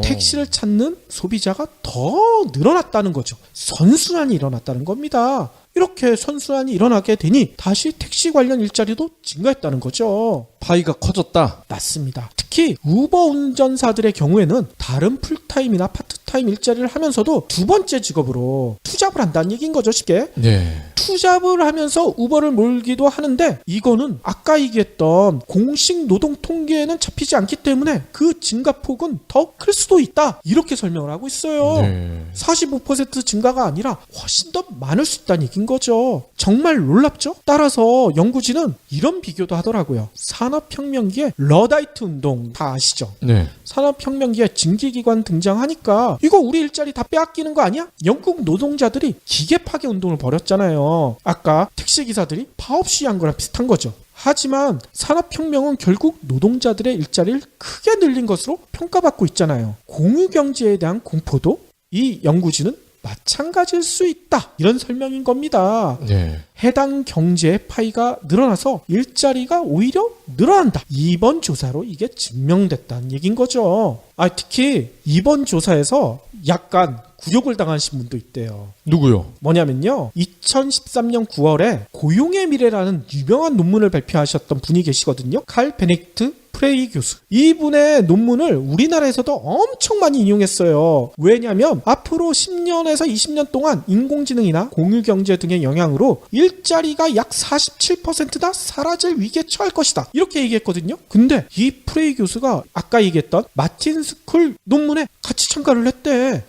택시를 찾는 소비자가 더 늘어났다는 거죠. 선순환이 일어났다는 겁니다. 이렇게 선순환이 일어나게 되니 다시 택시 관련 일자리도 증가했다는 거죠. 파이가 커졌다. 맞습니다. 특히 우버 운전사들의 경우에는 다른 풀타임이나 파트타임 일자리를 하면서도 두 번째 직업으로 투잡을 한다는 얘기인 거죠, 쉽게. 네. 투잡을 하면서 우버를 몰기도 하는데 이거는 아까 얘기했던 공식 노동 통계에는 잡히지 않기 때문에 그 증가폭은 더 클 수도 있다. 이렇게 설명을 하고 있어요. 네. 45% 증가가 아니라 훨씬 더 많을 수 있다는 얘기인 거죠. 정말 놀랍죠? 따라서 연구진은 이런 비교도 하더라고요. 산업혁명기에 러다이트 운동 다 아시죠? 네. 산업혁명기에 징계기관 등장하니까 이거 우리 일자리 다 빼앗기는 거 아니야? 영국 노동자들이 기계 파괴 운동을 벌였잖아요. 아까 택시기사들이 파업 시위한 거랑 비슷한 거죠. 하지만 산업혁명은 결국 노동자들의 일자리를 크게 늘린 것으로 평가받고 있잖아요. 공유경제에 대한 공포도 이 연구진은 마찬가지일 수 있다. 이런 설명인 겁니다. 네. 해당 경제의 파이가 늘어나서 일자리가 오히려 늘어난다. 이번 조사로 이게 증명됐다는 얘기인 거죠. 특히 이번 조사에서 약간 굴욕을 당하신 분도 있대요. 누구요? 뭐냐면요. 2013년 9월에 고용의 미래라는 유명한 논문을 발표하셨던 분이 계시거든요. 칼 베네딕트 프레이 교수. 이분의 논문을 우리나라에서도 엄청 많이 인용했어요. 왜냐하면 앞으로 10년에서 20년 동안 인공지능이나 공유경제 등의 영향으로 일자리가 약 47%나 사라질 위기에 처할 것이다. 이렇게 얘기했거든요. 근데 이 프레이 교수가 아까 얘기했던 마틴 스쿨 논문에 같이 참가를 했대.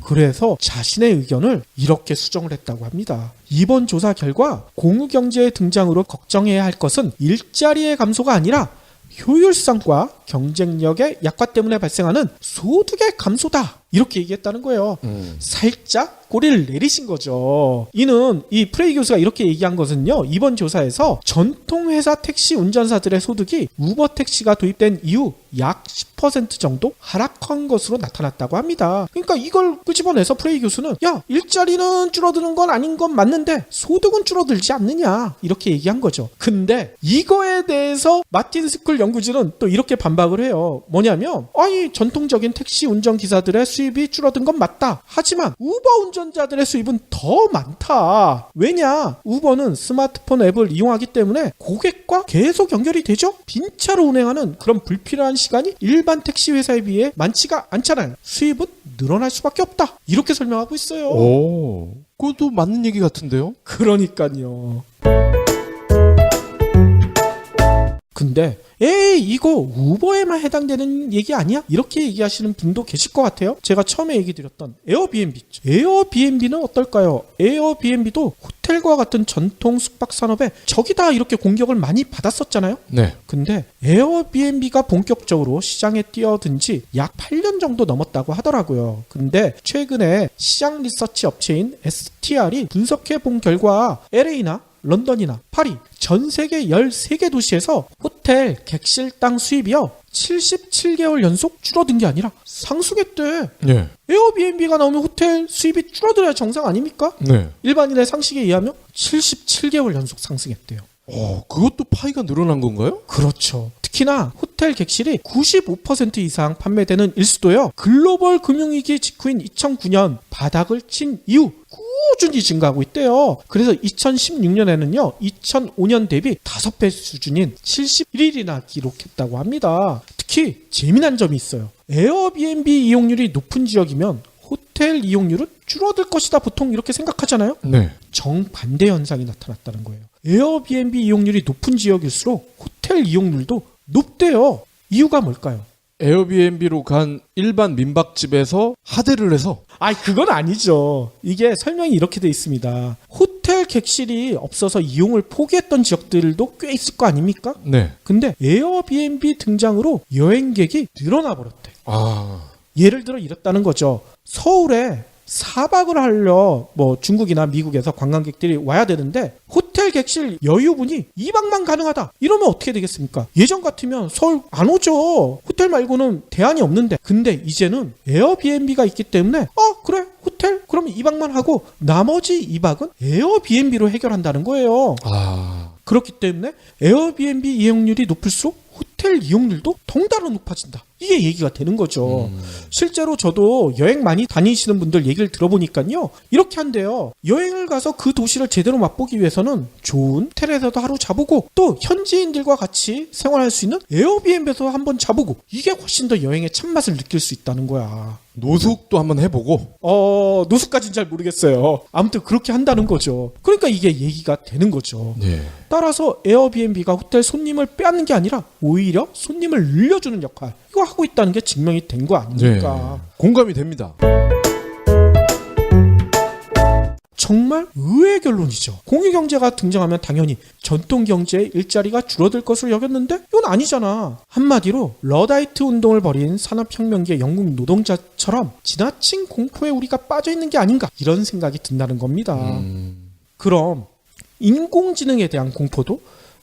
그래서 자신의 의견을 이렇게 수정을 했다고 합니다. 이번 조사 결과 공유경제의 등장으로 걱정해야 할 것은 일자리의 감소가 아니라 효율성과 경쟁력의 약화 때문에 발생하는 소득의 감소다. 이렇게 얘기했다는 거예요. 살짝 꼬리를 내리신 거죠. 이는 이 프레이 교수가 이렇게 얘기한 것은요. 이번 조사에서 전통회사 택시 운전사들의 소득이 우버 택시가 도입된 이후 약 10% 정도 하락한 것으로 나타났다고 합니다. 그러니까 이걸 끄집어내서 프레이 교수는 야, 일자리는 줄어드는 건 아닌 건 맞는데 소득은 줄어들지 않느냐. 이렇게 얘기한 거죠. 근데 이거에 대해서 마틴 스쿨 연구진은 또 이렇게 반박을 해요. 뭐냐면 전통적인 택시 운전기사들의 수입이 줄어든 건 맞다. 하지만 우버 운전자들의 수입은 더 많다. 왜냐? 우버는 스마트폰 앱을 이용하기 때문에 고객과 계속 연결이 되죠? 빈차로 운행하는 그런 불필요한 시간이 일반 택시 회사에 비해 많지가 않잖아요. 수입은 늘어날 수밖에 없다. 이렇게 설명하고 있어요. 오, 그것도 맞는 얘기 같은데요? 그러니까요. 근데 이거 우버에만 해당되는 얘기 아니야? 이렇게 얘기하시는 분도 계실 것 같아요. 제가 처음에 얘기 드렸던 에어비앤비 있죠. 에어비앤비는 어떨까요? 에어비앤비도 호텔과 같은 전통 숙박 산업에 저기다 이렇게 공격을 많이 받았었잖아요. 네. 근데 에어비앤비가 본격적으로 시장에 뛰어든 지 약 8년 정도 넘었다고 하더라고요. 근데 최근에 시장 리서치 업체인 STR이 분석해 본 결과 LA나 런던이나 파리, 전 세계 13개 도시에서 호텔 객실당 수입이요 77개월 연속 줄어든 게 아니라 상승했대. 네. 에어비앤비가 나오면 호텔 수입이 줄어들어야 정상 아닙니까? 네. 일반인의 상식에 의하면 77개월 연속 상승했대요. 그것도 파이가 늘어난 건가요? 그렇죠. 특히나 호텔 객실이 95% 이상 판매되는 일수도요. 글로벌 금융위기 직후인 2009년 바닥을 친 이후 꾸준히 증가하고 있대요. 그래서 2016년에는요. 2005년 대비 5배 수준인 71일이나 기록했다고 합니다. 특히 재미난 점이 있어요. 에어비앤비 이용률이 높은 지역이면 호텔 이용률은 줄어들 것이다 보통 이렇게 생각하잖아요. 네. 정반대 현상이 나타났다는 거예요. 에어비앤비 이용률이 높은 지역일수록 호텔 이용률도 높대요. 이유가 뭘까요? 에어비앤비로 간 일반 민박집에서 하대를 해서 그건 아니죠. 이게 설명이 이렇게 돼 있습니다. 호텔 객실이 없어서 이용을 포기했던 지역들도 꽤 있을 거 아닙니까? 네. 근데 에어비앤비 등장으로 여행객이 늘어나 버렸대. 예를 들어 이랬다는 거죠. 서울에 4박을 하려 중국이나 미국에서 관광객들이 와야 되는데 호텔 객실 여유분이 2박만 가능하다. 이러면 어떻게 되겠습니까? 예전 같으면 서울 안 오죠. 호텔 말고는 대안이 없는데. 근데 이제는 에어비앤비가 있기 때문에 그래 호텔 그럼 2박만 하고 나머지 2박은 에어비앤비로 해결한다는 거예요. 그렇기 때문에 에어비앤비 이용률이 높을수록 호텔 호텔 이용률도 덩달아 높아진다. 이게 얘기가 되는 거죠. 실제로 저도 여행 많이 다니시는 분들 얘기를 들어보니까요. 이렇게 한대요. 여행을 가서 그 도시를 제대로 맛보기 위해서는 좋은 호텔에서도 하루 자보고 또 현지인들과 같이 생활할 수 있는 에어비앤비에서 한번 자보고 이게 훨씬 더 여행의 참맛을 느낄 수 있다는 거야. 노숙도 한번 해보고. 노숙까지는 잘 모르겠어요. 아무튼 그렇게 한다는 거죠. 그러니까 이게 얘기가 되는 거죠. 네. 따라서 에어비앤비가 호텔 손님을 빼앗는 게 아니라 오히려 손님을 늘려주는 역할 이거 하고 있다는 게 증명이 된 거 아닙니까? 공감이 됩니다. 정말 의외의 결론이죠. 공유경제가 등장하면 당연히 전통경제의 일자리가 줄어들 것으로 여겼는데 이건 아니잖아. 한마디로 러다이트 운동을 벌인 산업혁명기의 영국 노동자처럼 지나친 공포에 우리가 빠져있는 게 아닌가 이런 생각이 든다는 겁니다. 그럼 인공지능에 대한 공포도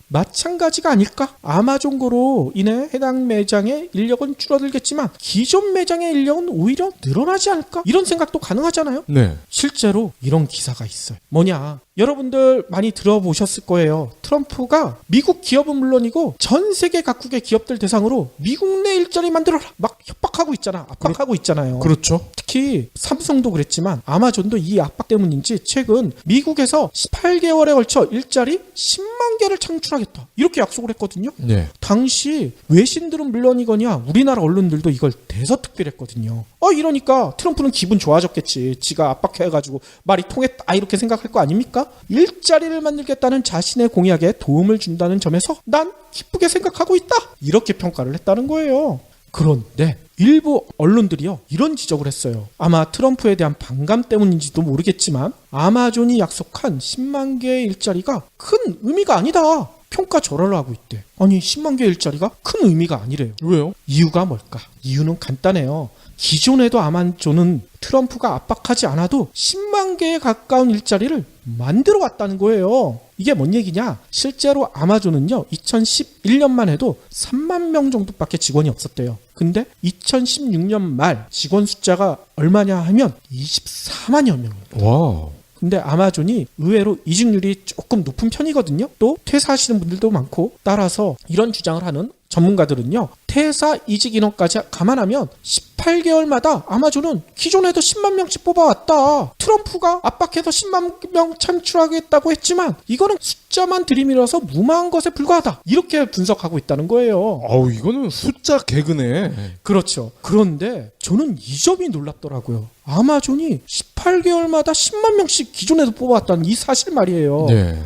마찬가지가 아닐까? 아마존고로 인해 해당 매장의 인력은 줄어들겠지만 기존 매장의 인력은 오히려 늘어나지 않을까? 이런 생각도 가능하잖아요. 네. 실제로 이런 기사가 있어요. 뭐냐? 여러분들 많이 들어보셨을 거예요. 트럼프가 미국 기업은 물론이고 전 세계 각국의 기업들 대상으로 미국 내 일자리 만들어라 막 협박하고 있잖아. 압박하고 있잖아요. 그렇죠. 특히 삼성도 그랬지만 아마존도 이 압박 때문인지 최근 미국에서 18개월에 걸쳐 일자리 10만 개를 창출하겠다. 이렇게 약속을 했거든요. 네. 당시 외신들은 물론이거냐 우리나라 언론들도 이걸 대서특필했거든요. 이러니까 트럼프는 기분 좋아졌겠지. 지가 압박해가지고 말이 통했다 이렇게 생각할 거 아닙니까? 일자리를 만들겠다는 자신의 공약에 도움을 준다는 점에서 난 기쁘게 생각하고 있다. 이렇게 평가를 했다는 거예요. 그런데 일부 언론들이요 이런 지적을 했어요. 아마 트럼프에 대한 반감 때문인지도 모르겠지만 아마존이 약속한 10만 개의 일자리가 큰 의미가 아니다. 평가절하를 하고 있대. 아니 10만 개의 일자리가 큰 의미가 아니래요. 왜요? 이유가 뭘까? 이유는 간단해요. 기존에도 아마존은 트럼프가 압박하지 않아도 10만 개에 가까운 일자리를 만들어 왔다는 거예요. 이게 뭔 얘기냐? 실제로 아마존은요 2011년만 해도 3만 명 정도밖에 직원이 없었대요. 근데 2016년 말 직원 숫자가 얼마냐 하면 24만여 명이에요. 와. 근데 아마존이 의외로 이직률이 조금 높은 편이거든요. 또 퇴사하시는 분들도 많고 따라서 이런 주장을 하는 전문가들은요. 퇴사 이직 인원까지 감안하면 18개월마다 아마존은 기존에도 10만 명씩 뽑아왔다. 트럼프가 압박해서 10만 명 창출하겠다고 했지만 이거는 숫자만 들이밀어서 무마한 것에 불과하다. 이렇게 분석하고 있다는 거예요. 이거는 숫자 개그네. 그렇죠. 그런데 저는 이 점이 놀랍더라고요. 아마존이 18개월마다 10만 명씩 기존에도 뽑아왔다는 이 사실 말이에요. 네.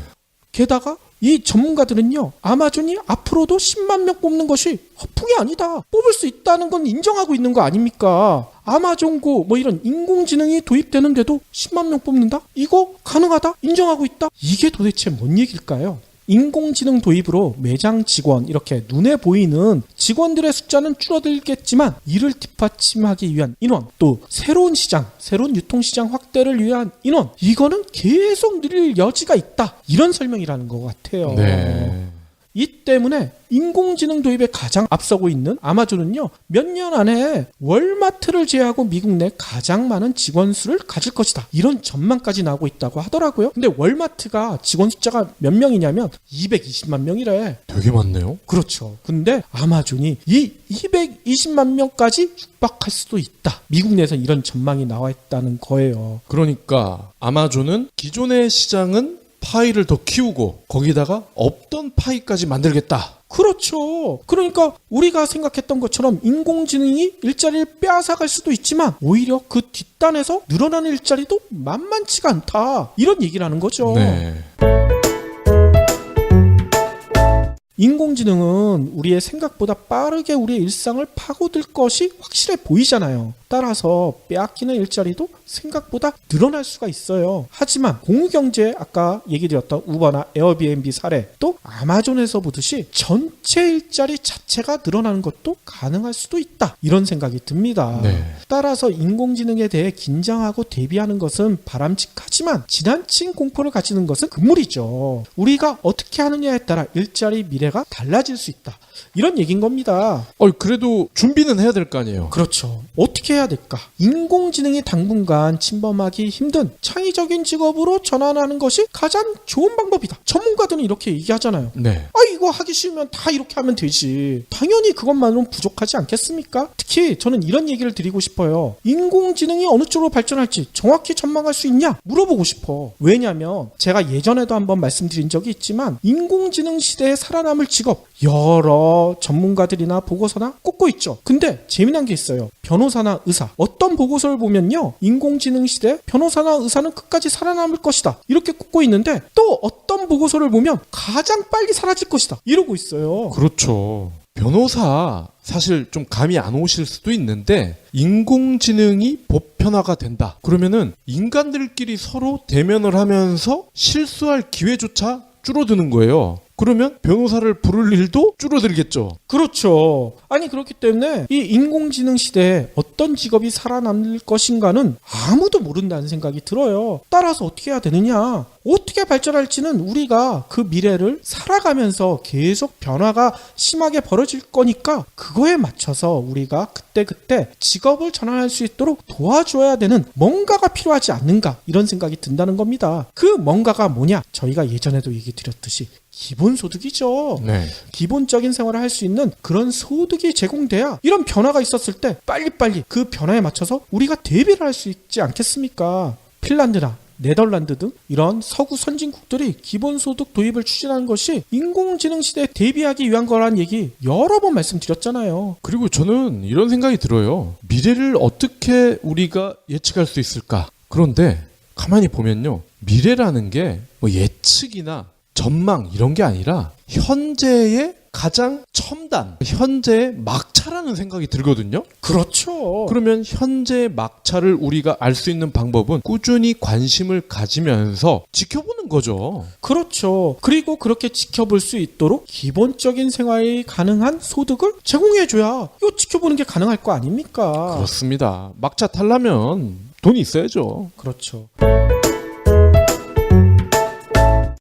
게다가 이 전문가들은요. 아마존이 앞으로도 10만 명 뽑는 것이 허풍이 아니다. 뽑을 수 있다는 건 인정하고 있는 거 아닙니까? 아마존고 뭐 이런 인공지능이 도입되는데도 10만 명 뽑는다? 이거 가능하다? 인정하고 있다? 이게 도대체 뭔 얘기일까요? 인공지능 도입으로 매장 직원 이렇게 눈에 보이는 직원들의 숫자는 줄어들겠지만 이를 뒷받침하기 위한 인원 또 새로운 시장, 새로운 유통시장 확대를 위한 인원 이거는 계속 늘릴 여지가 있다. 이런 설명이라는 것 같아요. 네. 이 때문에 인공지능 도입에 가장 앞서고 있는 아마존은요. 몇 년 안에 월마트를 제외하고 미국 내 가장 많은 직원 수를 가질 것이다. 이런 전망까지 나오고 있다고 하더라고요. 근데 월마트가 직원 숫자가 몇 명이냐면 220만 명이래. 되게 많네요. 그렇죠. 근데 아마존이 이 220만 명까지 육박할 수도 있다. 미국 내에서 이런 전망이 나와 있다는 거예요. 그러니까 아마존은 기존의 시장은 파이를 더 키우고 거기다가 없던 파이까지 만들겠다. 그렇죠. 그러니까 우리가 생각했던 것처럼 인공지능이 일자리를 빼앗아갈 수도 있지만 오히려 그 뒷단에서 늘어나는 일자리도 만만치가 않다. 이런 얘기를 하는 거죠. 네. 인공지능은 우리의 생각보다 빠르게 우리의 일상을 파고들 것이 확실해 보이잖아요. 따라서 빼앗기는 일자리도 생각보다 늘어날 수가 있어요. 하지만 공유경제 아까 얘기 드렸던 우버나 에어비앤비 사례 또 아마존에서 보듯이 전체 일자리 자체가 늘어나는 것도 가능할 수도 있다. 이런 생각이 듭니다. 네. 따라서 인공지능에 대해 긴장하고 대비하는 것은 바람직하지만 지나친 공포를 가지는 것은 금물이죠. 우리가 어떻게 하느냐에 따라 일자리 미래 미래가 달라질 수 있다. 이런 얘기인 겁니다. 그래도 준비는 해야 될 거 아니에요. 그렇죠. 어떻게 해야 될까? 인공지능이 당분간 침범하기 힘든 창의적인 직업으로 전환하는 것이 가장 좋은 방법이다. 전문가들은 이렇게 얘기하잖아요. 네. 이거 하기 싫으면 다 이렇게 하면 되지. 당연히 그것만으로는 부족하지 않겠습니까? 특히 저는 이런 얘기를 드리고 싶어요. 인공지능이 어느 쪽으로 발전할지 정확히 전망할 수 있냐? 물어보고 싶어. 왜냐면 제가 예전에도 한번 말씀드린 적이 있지만 인공지능 시대에 살아남을 직업 여러 전문가들이나 보고서나 꼽고 있죠. 근데 재미난 게 있어요. 변호사나 의사. 어떤 보고서를 보면요. 인공지능 시대 변호사나 의사는 끝까지 살아남을 것이다. 이렇게 꼽고 있는데 또 어떤 보고서를 보면 가장 빨리 사라질 것이다. 이러고 있어요. 그렇죠. 변호사 사실 좀 감이 안 오실 수도 있는데 인공지능이 보편화가 된다. 그러면은 인간들끼리 서로 대면을 하면서 실수할 기회조차 줄어드는 거예요. 그러면 변호사를 부를 일도 줄어들겠죠. 그렇죠. 아니 그렇기 때문에 이 인공지능 시대에 어떤 직업이 살아남을 것인가는 아무도 모른다는 생각이 들어요. 따라서 어떻게 해야 되느냐? 어떻게 발전할지는 우리가 그 미래를 살아가면서 계속 변화가 심하게 벌어질 거니까 그거에 맞춰서 우리가 그때 직업을 전환할 수 있도록 도와줘야 되는 뭔가가 필요하지 않는가 이런 생각이 든다는 겁니다. 그 뭔가가 뭐냐? 저희가 예전에도 얘기 드렸듯이 기본소득이죠. 네. 기본적인 생활을 할 수 있는 그런 소득이 제공돼야 이런 변화가 있었을 때 빨리빨리 그 변화에 맞춰서 우리가 대비를 할 수 있지 않겠습니까? 핀란드나 네덜란드 등 이런 서구 선진국들이 기본소득 도입을 추진하는 것이 인공지능 시대에 대비하기 위한 거란 얘기 여러 번 말씀드렸잖아요. 그리고 저는 이런 생각이 들어요. 미래를 어떻게 우리가 예측할 수 있을까? 그런데 가만히 보면요. 미래라는 게 뭐 예측이나 전망 이런 게 아니라 현재의 가장 첨단, 현재의 막차라는 생각이 들거든요. 그렇죠. 그러면 현재의 막차를 우리가 알 수 있는 방법은 꾸준히 관심을 가지면서 지켜보는 거죠. 그렇죠. 그리고 그렇게 지켜볼 수 있도록 기본적인 생활이 가능한 소득을 제공해줘야 이거 지켜보는 게 가능할 거 아닙니까? 그렇습니다. 막차 타려면 돈이 있어야죠. 그렇죠.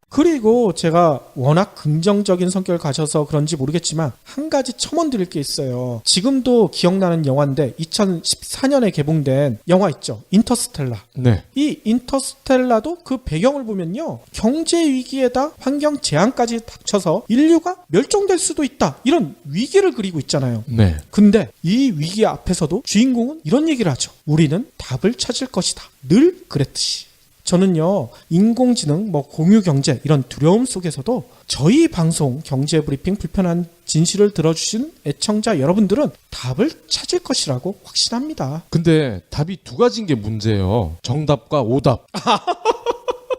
그리고 제가 워낙 긍정적인 성격을 가져서 그런지 모르겠지만 한 가지 첨언드릴 게 있어요. 지금도 기억나는 영화인데 2014년에 개봉된 영화 있죠. 인터스텔라. 네. 이 인터스텔라도 그 배경을 보면요. 경제 위기에다 환경 재앙까지 닥쳐서 인류가 멸종될 수도 있다. 이런 위기를 그리고 있잖아요. 네. 근데 이 위기 앞에서도 주인공은 이런 얘기를 하죠. 우리는 답을 찾을 것이다. 늘 그랬듯이. 저는요, 인공지능, 공유경제 이런 두려움 속에서도 저희 방송 경제브리핑 불편한 진실을 들어주신 애청자 여러분들은 답을 찾을 것이라고 확신합니다. 근데 답이 두 가지인 게 문제예요. 정답과 오답.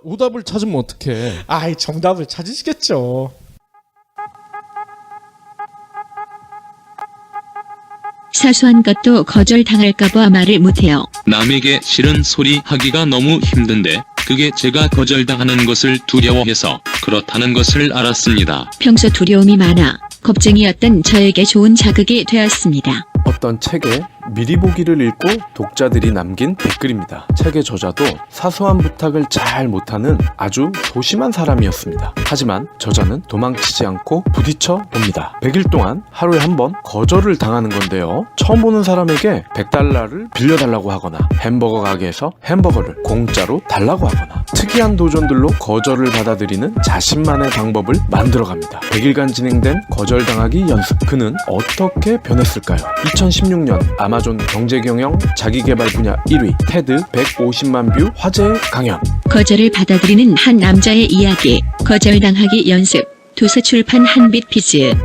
오답을 찾으면 어떡해. 정답을 찾으시겠죠. 사소한 것도 거절당할까봐 말을 못해요. 남에게 싫은 소리 하기가 너무 힘든데 그게 제가 거절당하는 것을 두려워해서 그렇다는 것을 알았습니다. 평소 두려움이 많아 겁쟁이였던 저에게 좋은 자극이 되었습니다. 어떤 책에 미리 보기를 읽고 독자들이 남긴 댓글입니다. 책의 저자도 사소한 부탁을 잘 못하는 아주 소심한 사람이었습니다. 하지만 저자는 도망치지 않고 부딪혀 봅니다. 100일 동안 하루에 한 번 거절을 당하는 건데요. 처음 보는 사람에게 $100를 빌려달라고 하거나 햄버거 가게에서 햄버거를 공짜로 달라고 하거나 특이한 도전들로 거절을 받아들이는 자신만의 방법을 만들어갑니다. 100일간 진행된 거절당하기 연습. 그는 어떻게 변했을까요? 2016년 아마존 경제경영 자기개발 분야 1위 테드 150만 뷰 화제의 강연. 거절을 받아들이는 한 남자의 이야기. 거절당하기 연습. 도서출판 한빛피즈.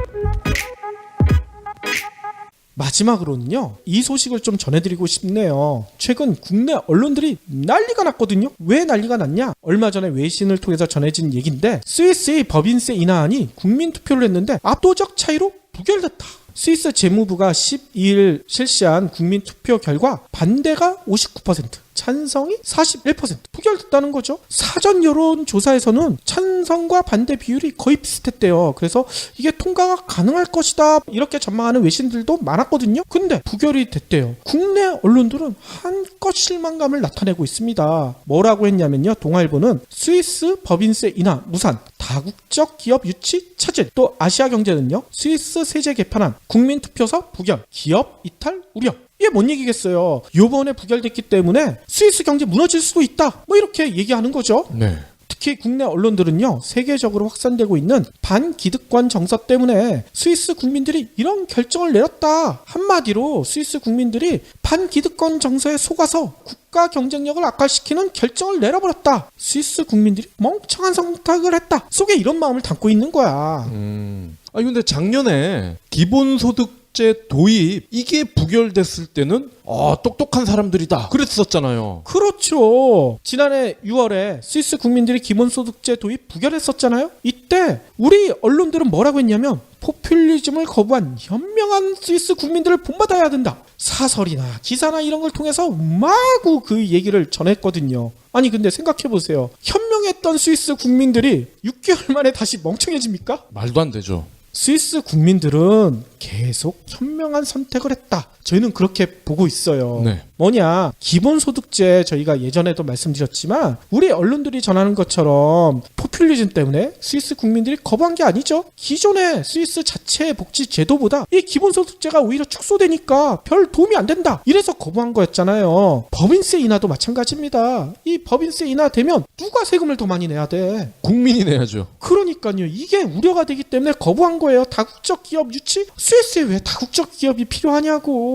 마지막으로는요, 이 소식을 좀 전해드리고 싶네요. 최근 국내 언론들이 난리가 났거든요. 왜 난리가 났냐? 얼마 전에 외신을 통해서 전해진 얘기인데 스위스의 법인세 인하안이 국민투표를 했는데 압도적 차이로 부결됐다. 스위스 재무부가 12일 실시한 국민투표 결과 반대가 59%, 찬성이 41% 부결됐다는 거죠. 사전 여론조사에서는 찬성 찬성과 반대 비율이 거의 비슷했대요. 그래서 이게 통과가 가능할 것이다 이렇게 전망하는 외신들도 많았거든요. 근데 부결이 됐대요. 국내 언론들은 한껏 실망감을 나타내고 있습니다. 뭐라고 했냐면요. 동아일보는 스위스 법인세 인하 무산, 다국적 기업 유치 차질, 또 아시아경제는요. 스위스 세제 개편안, 국민투표서 부결, 기업 이탈 우려. 이게 뭔 얘기겠어요. 요번에 부결됐기 때문에 스위스 경제 무너질 수도 있다. 뭐 이렇게 얘기하는 거죠. 네. 특히 국내 언론들은요. 세계적으로 확산되고 있는 반기득권 정서 때문에 스위스 국민들이 이런 결정을 내렸다. 한마디로 스위스 국민들이 반기득권 정서에 속아서 국가 경쟁력을 악화시키는 결정을 내려버렸다. 스위스 국민들이 멍청한 선택을 했다. 속에 이런 마음을 담고 있는 거야. 아니 근데 작년에 기본소득제 도입 이게 부결됐을 때는 똑똑한 사람들이다 그랬었잖아요. 그렇죠. 지난해 6월에 스위스 국민들이 기본소득제 도입 부결했었잖아요. 이때 우리 언론들은 뭐라고 했냐면 포퓰리즘을 거부한 현명한 스위스 국민들을 본받아야 된다. 사설이나 기사나 이런 걸 통해서 마구 그 얘기를 전했거든요. 아니 근데 생각해보세요. 현명했던 스위스 국민들이 6개월 만에 다시 멍청해집니까? 말도 안 되죠. 스위스 국민들은 계속 현명한 선택을 했다. 저희는 그렇게 보고 있어요. 네. 뭐냐, 기본소득제 저희가 예전에도 말씀드렸지만 우리 언론들이 전하는 것처럼 포퓰리즘 때문에 스위스 국민들이 거부한 게 아니죠. 기존의 스위스 자체의 복지 제도보다 이 기본소득제가 오히려 축소되니까 별 도움이 안 된다. 이래서 거부한 거였잖아요. 법인세 인하도 마찬가지입니다. 이 법인세 인하되면 누가 세금을 더 많이 내야 돼? 국민이 내야죠. 그러니까요. 이게 우려가 되기 때문에 거부한 거예요. 다국적 기업 유치? 스위스에 왜 다국적 기업이 필요하냐고.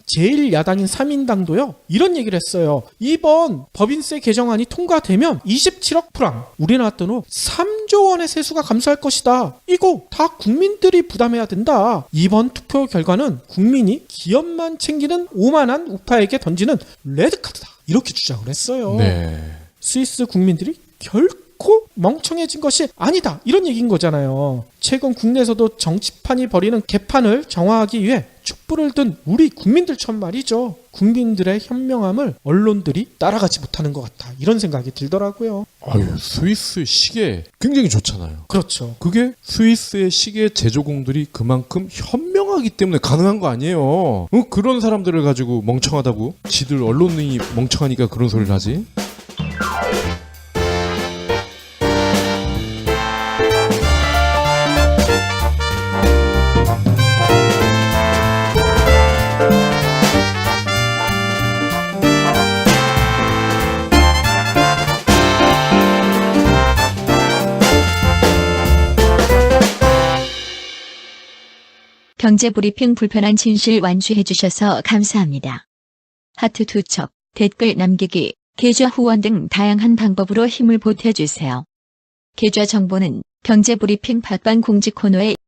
제1야당인 3인당도요. 이런 얘기를 했어요. 이번 법인세 개정안이 통과되면 27억 프랑, 우리나라 돈으로 3조 원의 세수가 감소할 것이다. 이거 다 국민들이 부담해야 된다. 이번 투표 결과는 국민이 기업만 챙기는 오만한 우파에게 던지는 레드카드다. 이렇게 주장을 했어요. 네. 스위스 국민들이 결코 멍청해진 것이 아니다. 이런 얘기인 거잖아요. 최근 국내에서도 정치판이 벌이는 개판을 정화하기 위해 촛불을 든 우리 국민들처럼 말이죠. 국민들의 현명함을 언론들이 따라가지 못하는 것 같다. 이런 생각이 들더라고요. 아유, 스위스 시계 굉장히 좋잖아요. 그렇죠. 그게 스위스의 시계 제조공들이 그만큼 현명하기 때문에 가능한 거 아니에요. 그런 사람들을 가지고 멍청하다고? 지들 언론이 멍청하니까 그런 소리를 하지? 경제브리핑 불편한 진실 완수해주셔서 감사합니다. 하트 2척, 댓글 남기기, 계좌 후원 등 다양한 방법으로 힘을 보태주세요. 계좌 정보는 경제브리핑 팟빵 공지 코너에